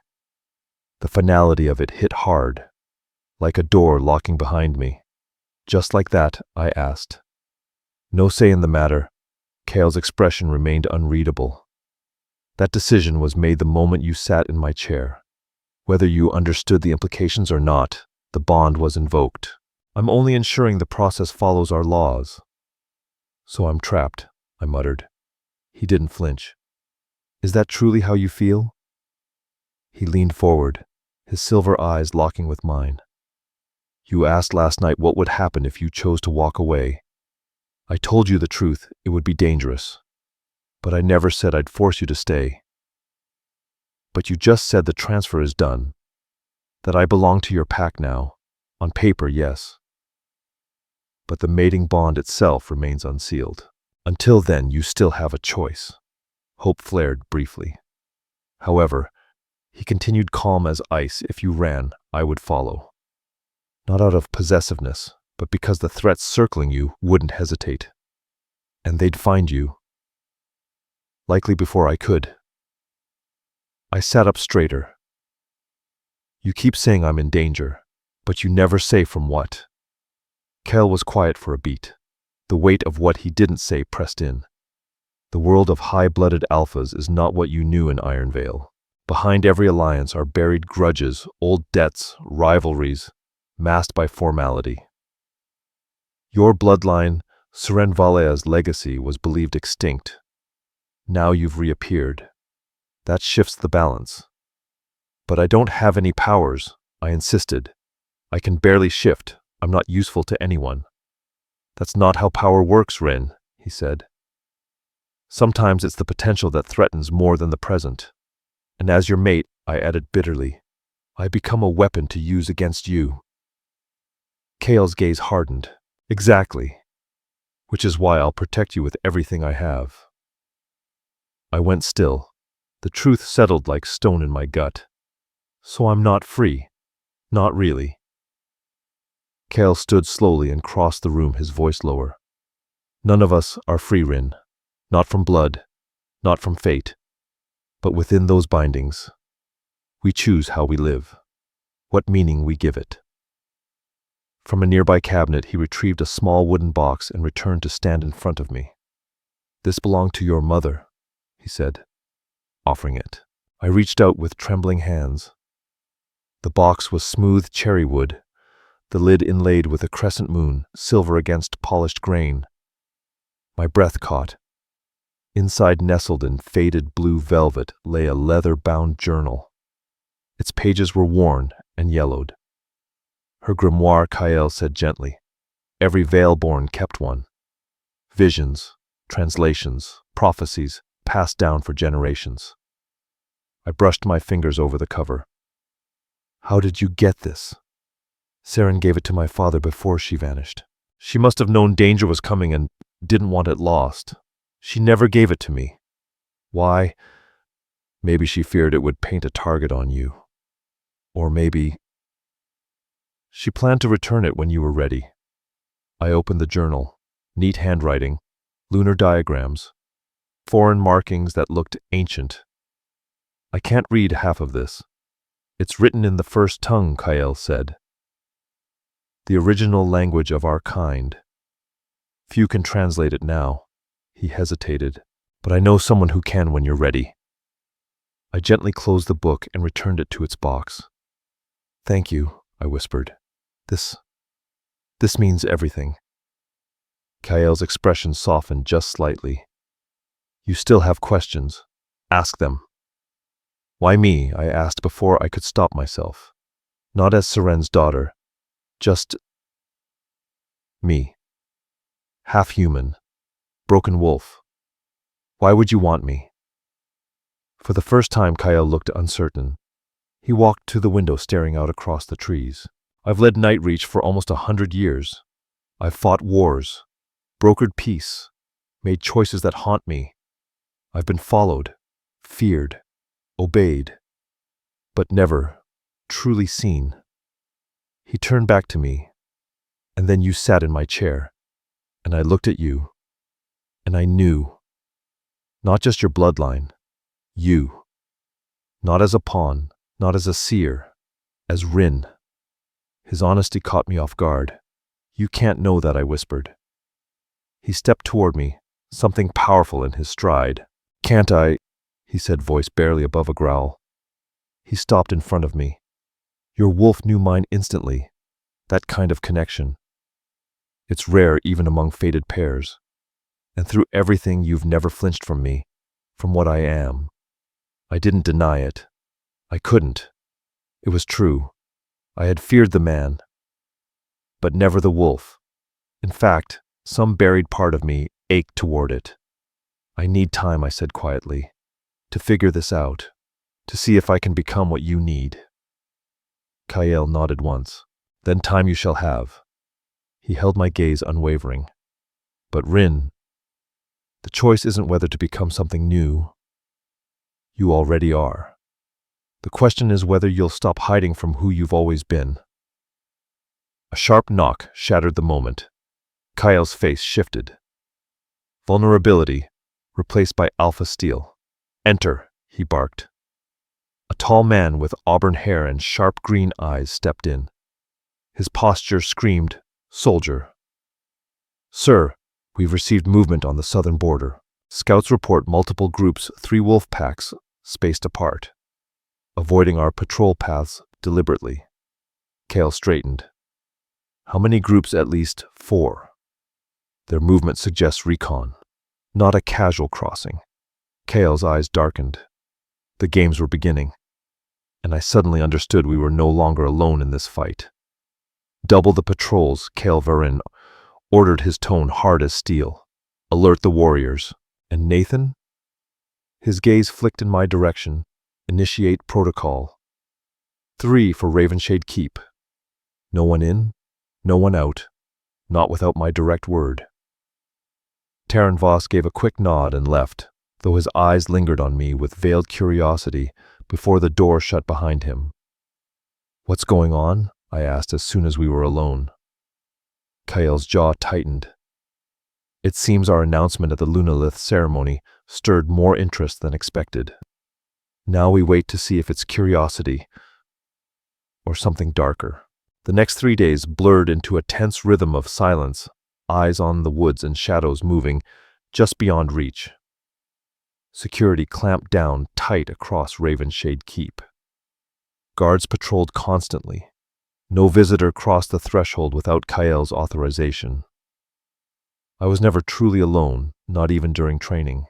The finality of it hit hard, like a door locking behind me. Just like that, I asked. No say in the matter. Kale's expression remained unreadable. That decision was made the moment you sat in my chair. Whether you understood the implications or not, the bond was invoked. I'm only ensuring the process follows our laws. So I'm trapped, I muttered. He didn't flinch. Is that truly how you feel? He leaned forward, his silver eyes locking with mine. You asked last night what would happen if you chose to walk away. I told you the truth, it would be dangerous. But I never said I'd force you to stay. But you just said the transfer is done. That I belong to your pack now. On paper, yes. But the mating bond itself remains unsealed. Until then, you still have a choice. Hope flared briefly. However, he continued calm as ice. If you ran, I would follow. Not out of possessiveness, but because the threats circling you wouldn't hesitate. And they'd find you. Likely before I could. I sat up straighter. You keep saying I'm in danger, but you never say from what. Kel was quiet for a beat. The weight of what he didn't say pressed in. The world of high-blooded alphas is not what you knew in Ironvale. Behind every alliance are buried grudges, old debts, rivalries, masked by formality. Your bloodline, Seren Valea's legacy, was believed extinct. Now you've reappeared. That shifts the balance. But I don't have any powers, I insisted. I can barely shift. I'm not useful to anyone. That's not how power works, Rin, he said. Sometimes it's the potential that threatens more than the present. And as your mate, I added bitterly, I become a weapon to use against you. Kale's gaze hardened. Exactly. Which is why I'll protect you with everything I have. I went still. The truth settled like stone in my gut. So I'm not free. Not really. Kale stood slowly and crossed the room, his voice lower. None of us are free, Rin. Not from blood, not from fate. But within those bindings, we choose how we live, what meaning we give it. From a nearby cabinet, he retrieved a small wooden box and returned to stand in front of me. This belonged to your mother, he said, offering it. I reached out with trembling hands. The box was smooth cherry wood, the lid inlaid with a crescent moon, silver against polished grain. My breath caught. Inside, nestled in faded blue velvet, lay a leather-bound journal. Its pages were worn and yellowed. Her grimoire, Kyle said gently. Every Valeborn kept one. Visions, translations, prophecies, passed down for generations. I brushed my fingers over the cover. How did you get this? Seren gave it to my father before she vanished. She must have known danger was coming and didn't want it lost. She never gave it to me. Why? Maybe she feared it would paint a target on you. Or maybe she planned to return it when you were ready. I opened the journal. Neat handwriting, lunar diagrams, foreign markings that looked ancient. I can't read half of this. It's written in the first tongue, Kyle said. The original language of our kind. Few can translate it now. He hesitated, but I know someone who can when you're ready. I gently closed the book and returned it to its box. Thank you, I whispered. This means everything. Kyle's expression softened just slightly. You still have questions. Ask them. Why me? I asked before I could stop myself. Not as Seren's daughter. Just me. Half human. Broken wolf. Why would you want me? For the first time, Kyle looked uncertain. He walked to the window, staring out across the trees. I've led Nightreach for almost 100 years. I've fought wars, brokered peace, made choices that haunt me. I've been followed, feared, obeyed, but never truly seen. He turned back to me, and then you sat in my chair, and I looked at you, and I knew, not just your bloodline, you, not as a pawn, not as a seer, as Rin. His honesty caught me off guard. You can't know that, I whispered. He stepped toward me, something powerful in his stride. Can't I? He said, voice barely above a growl. He stopped in front of me. Your wolf knew mine instantly. That kind of connection. It's rare even among fated pairs. And through everything, you've never flinched from me, from what I am. I didn't deny it. I couldn't. It was true. I had feared the man, but never the wolf. In fact, some buried part of me ached toward it. I need time, I said quietly, to figure this out, to see if I can become what you need. Kael nodded once. Then time you shall have. He held my gaze unwavering. But Rin, the choice isn't whether to become something new. You already are. The question is whether you'll stop hiding from who you've always been. A sharp knock shattered the moment. Kael's face shifted. Vulnerability replaced by alpha steel. Enter, he barked. A tall man with auburn hair and sharp green eyes stepped in. His posture screamed, soldier. Sir, we've received movement on the southern border. Scouts report multiple groups, 3 wolf packs, spaced apart, avoiding our patrol paths deliberately. Kael straightened. How many groups? At least 4. Their movement suggests recon, not a casual crossing. Kael's eyes darkened. The games were beginning, and I suddenly understood we were no longer alone in this fight. Double the patrols, Kael Varin ordered, his tone hard as steel. Alert the warriors. And Nathan? His gaze flicked in my direction. Initiate protocol. 3 for Ravenshade Keep. No one in, no one out, not without my direct word. Taran Voss gave a quick nod and left, though his eyes lingered on me with veiled curiosity before the door shut behind him. What's going on? I asked as soon as we were alone. Kael's jaw tightened. It seems our announcement at the Lunalith ceremony stirred more interest than expected. Now we wait to see if it's curiosity or something darker. The next 3 days blurred into a tense rhythm of silence, eyes on the woods and shadows moving just beyond reach. Security clamped down tight across Ravenshade Keep. Guards patrolled constantly. No visitor crossed the threshold without Kael's authorization. I was never truly alone, not even during training.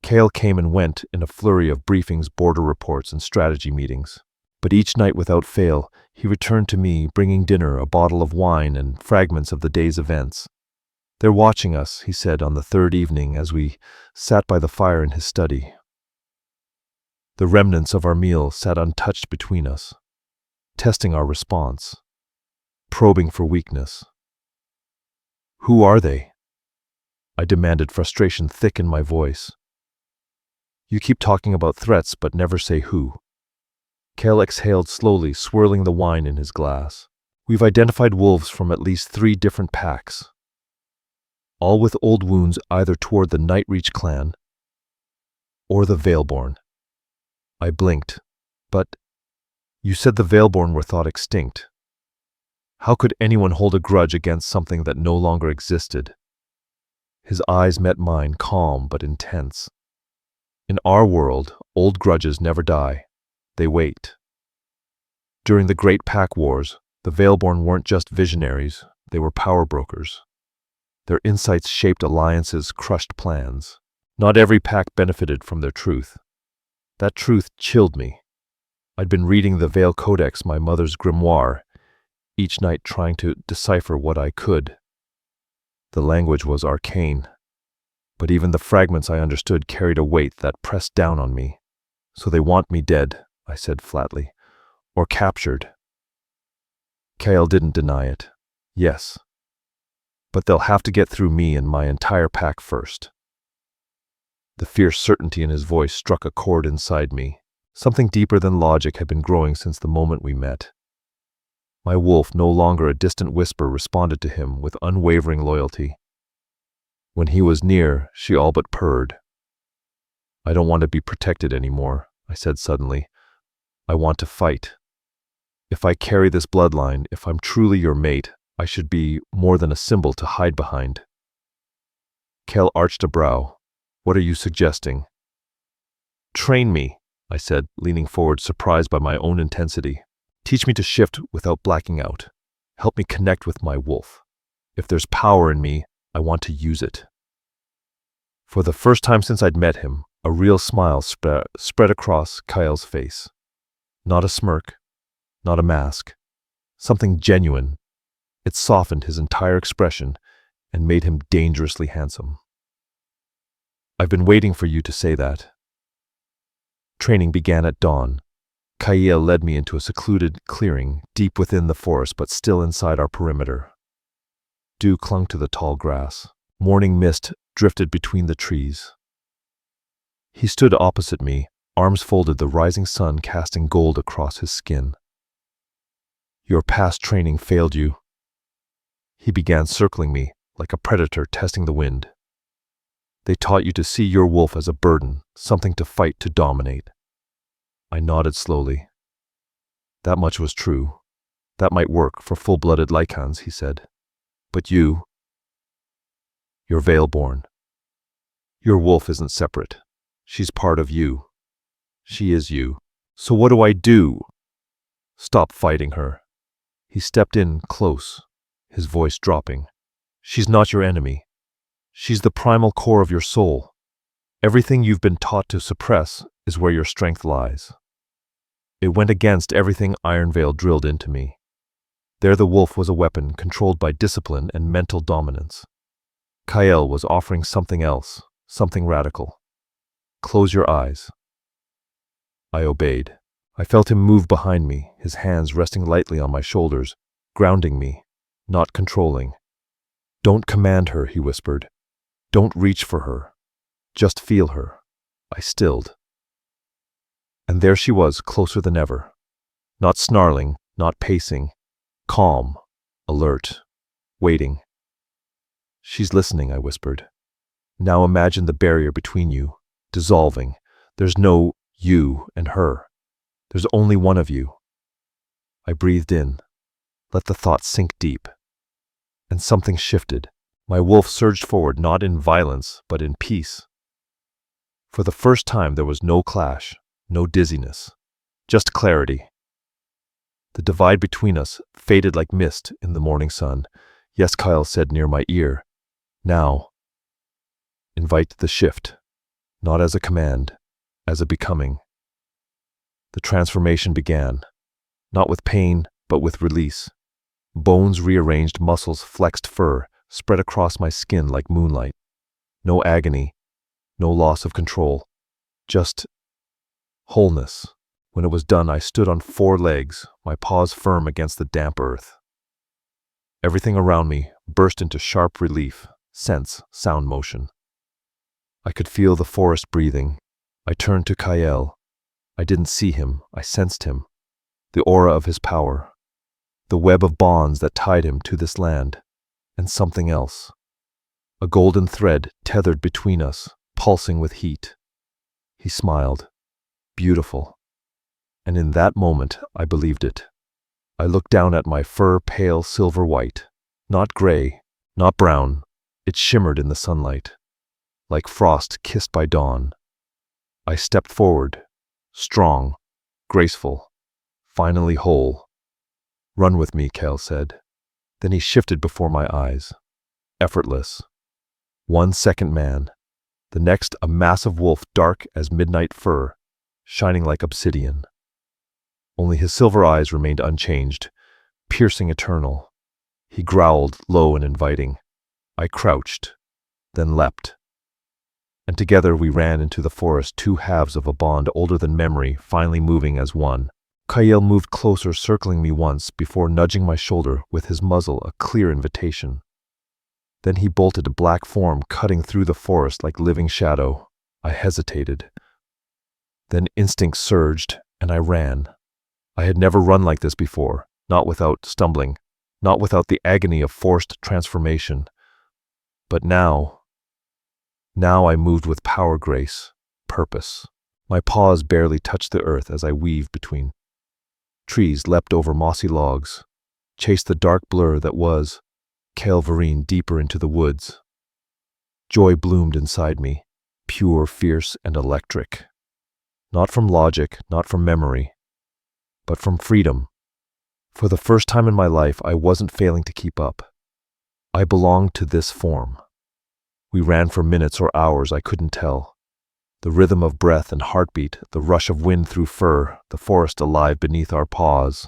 Kael came and went in a flurry of briefings, border reports, and strategy meetings. But each night without fail, he returned to me, bringing dinner, a bottle of wine, and fragments of the day's events. They're watching us, he said on the 3rd evening as we sat by the fire in his study. The remnants of our meal sat untouched between us, testing our response, probing for weakness. Who are they? I demanded, frustration thick in my voice. You keep talking about threats but never say who. Kael exhaled slowly, swirling the wine in his glass. We've identified wolves from at least 3 different packs, all with old wounds either toward the Nightreach clan or the Veilborn. I blinked. But you said the Veilborn were thought extinct. How could anyone hold a grudge against something that no longer existed? His eyes met mine, calm but intense. In our world, old grudges never die. They wait. During the Great Pack Wars, the Veilborn weren't just visionaries, they were power brokers. Their insights shaped alliances, crushed plans. Not every pack benefited from their truth. That truth chilled me. I'd been reading the Veil Codex, my mother's grimoire, each night trying to decipher what I could. The language was arcane, but even the fragments I understood carried a weight that pressed down on me. So they want me dead, I said flatly. Or captured. Kale didn't deny it. Yes. But they'll have to get through me and my entire pack first. The fierce certainty in his voice struck a chord inside me. Something deeper than logic had been growing since the moment we met. My wolf, no longer a distant whisper, responded to him with unwavering loyalty. When he was near, she all but purred. I don't want to be protected anymore, I said suddenly. I want to fight. If I carry this bloodline, if I'm truly your mate, I should be more than a symbol to hide behind. Kel arched a brow. What are you suggesting? Train me, I said, leaning forward, surprised by my own intensity. Teach me to shift without blacking out. Help me connect with my wolf. If there's power in me, I want to use it. For the first time since I'd met him, a real smile spread across Kyle's face. Not a smirk, not a mask. Something genuine. It softened his entire expression and made him dangerously handsome. I've been waiting for you to say that. Training began at dawn. Kyle led me into a secluded clearing deep within the forest but still inside our perimeter. Dew clung to the tall grass. Morning mist drifted between the trees. He stood opposite me, arms folded, the rising sun casting gold across his skin. Your past training failed you. He began circling me like a predator testing the wind. They taught you to see your wolf as a burden, something to fight, to dominate. I nodded slowly. That much was true. That might work for full-blooded Lycans, he said. But you're Veilborn. Your wolf isn't separate. She's part of you. She is you. So what do I do? Stop fighting her. He stepped in close, his voice dropping. She's not your enemy. She's the primal core of your soul. Everything you've been taught to suppress is where your strength lies. It went against everything Ironveil drilled into me. There the wolf was a weapon controlled by discipline and mental dominance. Kyle was offering something else, something radical. Close your eyes. I obeyed. I felt him move behind me, his hands resting lightly on my shoulders, grounding me, not controlling. Don't command her, he whispered. Don't reach for her. Just feel her. I stilled. And there she was, closer than ever. Not snarling, not pacing. Calm, alert, waiting. She's listening, I whispered. Now imagine the barrier between you, dissolving. There's no you and her. There's only one of you. I breathed in. Let the thought sink deep. And something shifted. My wolf surged forward, not in violence, but in peace. For the first time there was no clash, no dizziness, just clarity. The divide between us faded like mist in the morning sun. Yes, Kyle said near my ear. Now, invite the shift, not as a command, as a becoming. The transformation began, not with pain, but with release. Bones rearranged, muscles flexed, fur spread across my skin like moonlight. No agony, no loss of control, just wholeness. When it was done, I stood on 4 legs, my paws firm against the damp earth. Everything around me burst into sharp relief, sense, sound, motion. I could feel the forest breathing. I turned to Kyle. I didn't see him, I sensed him. The aura of his power. The web of bonds that tied him to this land. And something else. A golden thread tethered between us, pulsing with heat. He smiled. Beautiful. And in that moment, I believed it. I looked down at my fur, pale silver white. Not gray, not brown. It shimmered in the sunlight. Like frost kissed by dawn. I stepped forward. Strong, graceful, finally whole. Run with me, Kel said. Then he shifted before my eyes. Effortless. 1 second man. The next a massive wolf, dark as midnight fur, shining like obsidian. Only his silver eyes remained unchanged, piercing, eternal. He growled, low and inviting. I crouched, then leapt. and together we ran into the forest, two halves of a bond older than memory, finally moving as one. Kael moved closer, circling me once, before nudging my shoulder with his muzzle, a clear invitation. Then he bolted, a black form cutting through the forest like living shadow. I hesitated. Then instinct surged, and I ran. I had never run like this before, not without stumbling, not without the agony of forced transformation. But now I moved with power, grace, purpose. My paws barely touched the earth as I weaved between trees, leapt over mossy logs, chased the dark blur that was Calvarine deeper into the woods. Joy bloomed inside me, pure, fierce, and electric. Not from logic, not from memory, but from freedom. For the first time in my life, I wasn't failing to keep up. I belonged to this form. We ran for minutes or hours, I couldn't tell. The rhythm of breath and heartbeat, the rush of wind through fur, the forest alive beneath our paws.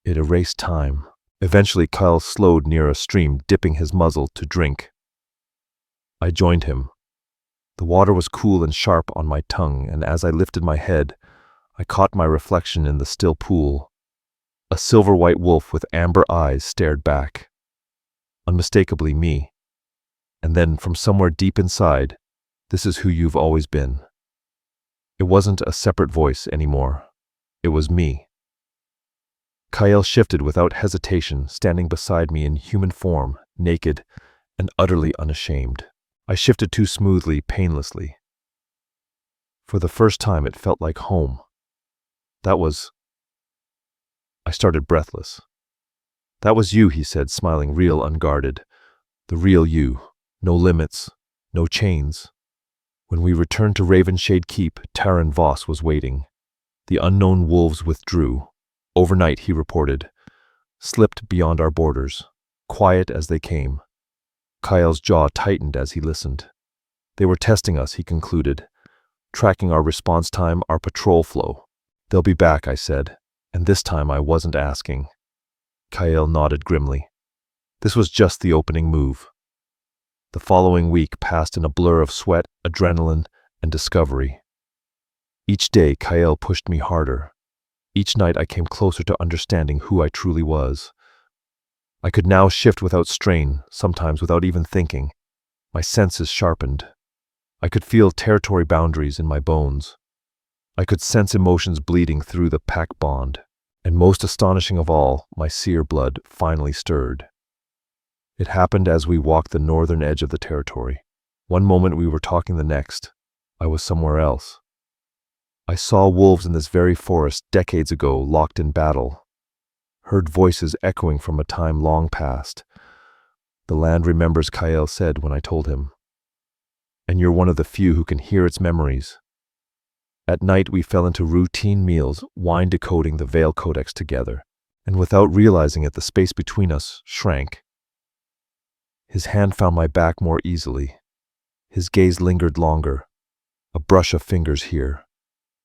It erased time. Eventually, Kyle slowed near a stream, dipping his muzzle to drink. I joined him. The water was cool and sharp on my tongue, and as I lifted my head, I caught my reflection in the still pool. A silver-white wolf with amber eyes stared back. Unmistakably me. And then, from somewhere deep inside, "This is who you've always been." It wasn't a separate voice anymore. It was me. Kyle shifted without hesitation, standing beside me in human form, naked and utterly unashamed. I shifted too smoothly, painlessly. For the first time, it felt like home. I started breathless. "That was you," he said, smiling, real, unguarded. "The real you. No limits, no chains." When we returned to Ravenshade Keep, Taran Voss was waiting. The unknown wolves withdrew. Overnight, he reported, slipped beyond our borders, quiet as they came. Kyle's jaw tightened as he listened. They were testing us, he concluded, tracking our response time, our patrol flow. "They'll be back," I said, and this time I wasn't asking. Kyle nodded grimly. This was just the opening move. The following week passed in a blur of sweat, adrenaline, and discovery. Each day, Kyle pushed me harder. Each night I came closer to understanding who I truly was. I could now shift without strain, sometimes without even thinking. My senses sharpened. I could feel territory boundaries in my bones. I could sense emotions bleeding through the pack bond. And most astonishing of all, my seer blood finally stirred. It happened as we walked the northern edge of the territory. One moment we were talking, the next, I was somewhere else. I saw wolves in this very forest decades ago, locked in battle. Heard voices echoing from a time long past. "The land remembers," Kyle said when I told him. "And you're one of the few who can hear its memories." At night we fell into routine meals, wine decoding the Veil Codex together, and without realizing it, the space between us shrank. His hand found my back more easily. His gaze lingered longer. A brush of fingers here,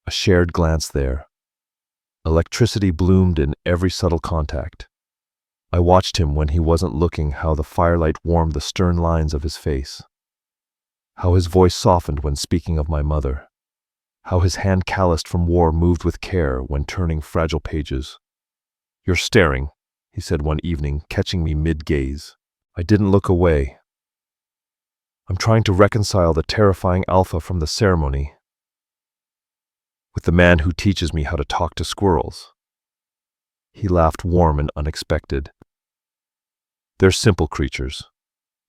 a shared glance there. Electricity bloomed in every subtle contact. I watched him when he wasn't looking, how the firelight warmed the stern lines of his face. How his voice softened when speaking of my mother. How his hand, calloused from war, moved with care when turning fragile pages. "You're staring," he said one evening, catching me mid-gaze. I didn't look away. "I'm trying to reconcile the terrifying alpha from the ceremony with the man who teaches me how to talk to squirrels." He laughed, warm and unexpected. "They're simple creatures.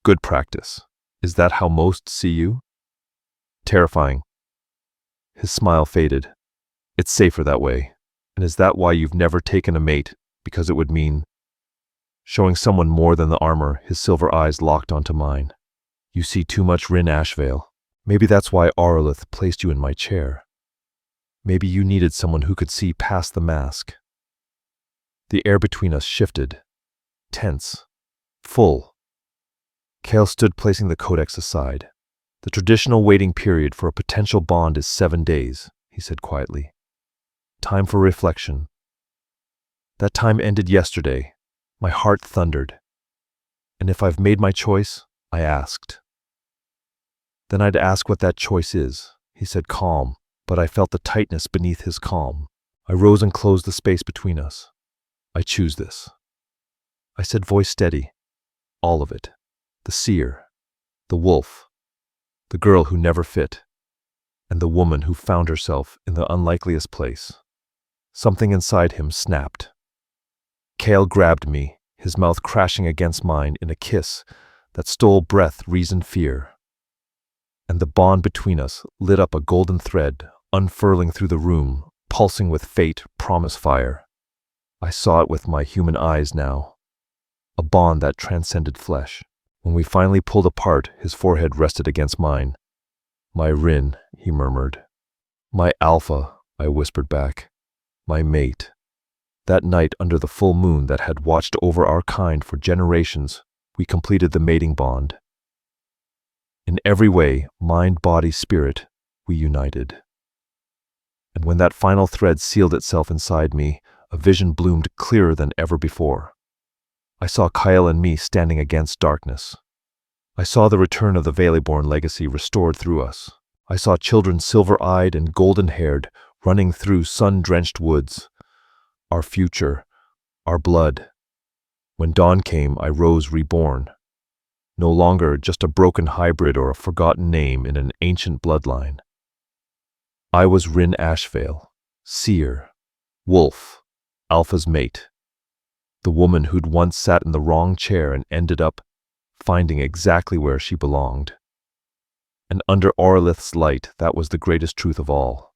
Good practice. Is that how most see you?" "Terrifying." His smile faded. "It's safer that way. And is that why you've never taken a mate? Because it would mean..." Showing someone more than the armor, his silver eyes locked onto mine. "You see too much Rin Ashvale. Maybe that's why Aurelith placed you in my chair. Maybe you needed someone who could see past the mask." The air between us shifted. Tense. Full. Kale stood, placing the codex aside. "The traditional waiting period for a potential bond is 7 days, he said quietly. "Time for reflection." That time ended yesterday. My heart thundered. "And if I've made my choice?" I asked. Then I'd ask what that choice is. He said calm, but I felt the tightness beneath his calm. I rose and closed the space between us. I choose this. I said, voice steady. All of it. The seer, the wolf, the girl who never fit, and the woman who found herself in the unlikeliest place. Something inside him snapped. Cale grabbed me, his mouth crashing against mine in a kiss that stole breath, reason, fear. And the bond between us lit up a golden thread, unfurling through the room, pulsing with fate, promise, fire. I saw it with my human eyes now. A bond that transcended flesh. When we finally pulled apart, his forehead rested against mine. My Rin, he murmured. My Alpha, I whispered back. My mate. That night under the full moon that had watched over our kind for generations, we completed the mating bond. In every way, mind, body, spirit, we united. And when that final thread sealed itself inside me, a vision bloomed clearer than ever before. I saw Kyle and me standing against darkness. I saw the return of the Valeborn legacy restored through us. I saw children silver-eyed and golden-haired running through sun-drenched woods. Our future, our blood. When dawn came, I rose reborn. No longer just a broken hybrid or a forgotten name in an ancient bloodline. I was Rin Ashvale, seer, wolf, Alpha's mate. The woman who'd once sat in the wrong chair and ended up finding exactly where she belonged. And under Orlith's light, that was the greatest truth of all.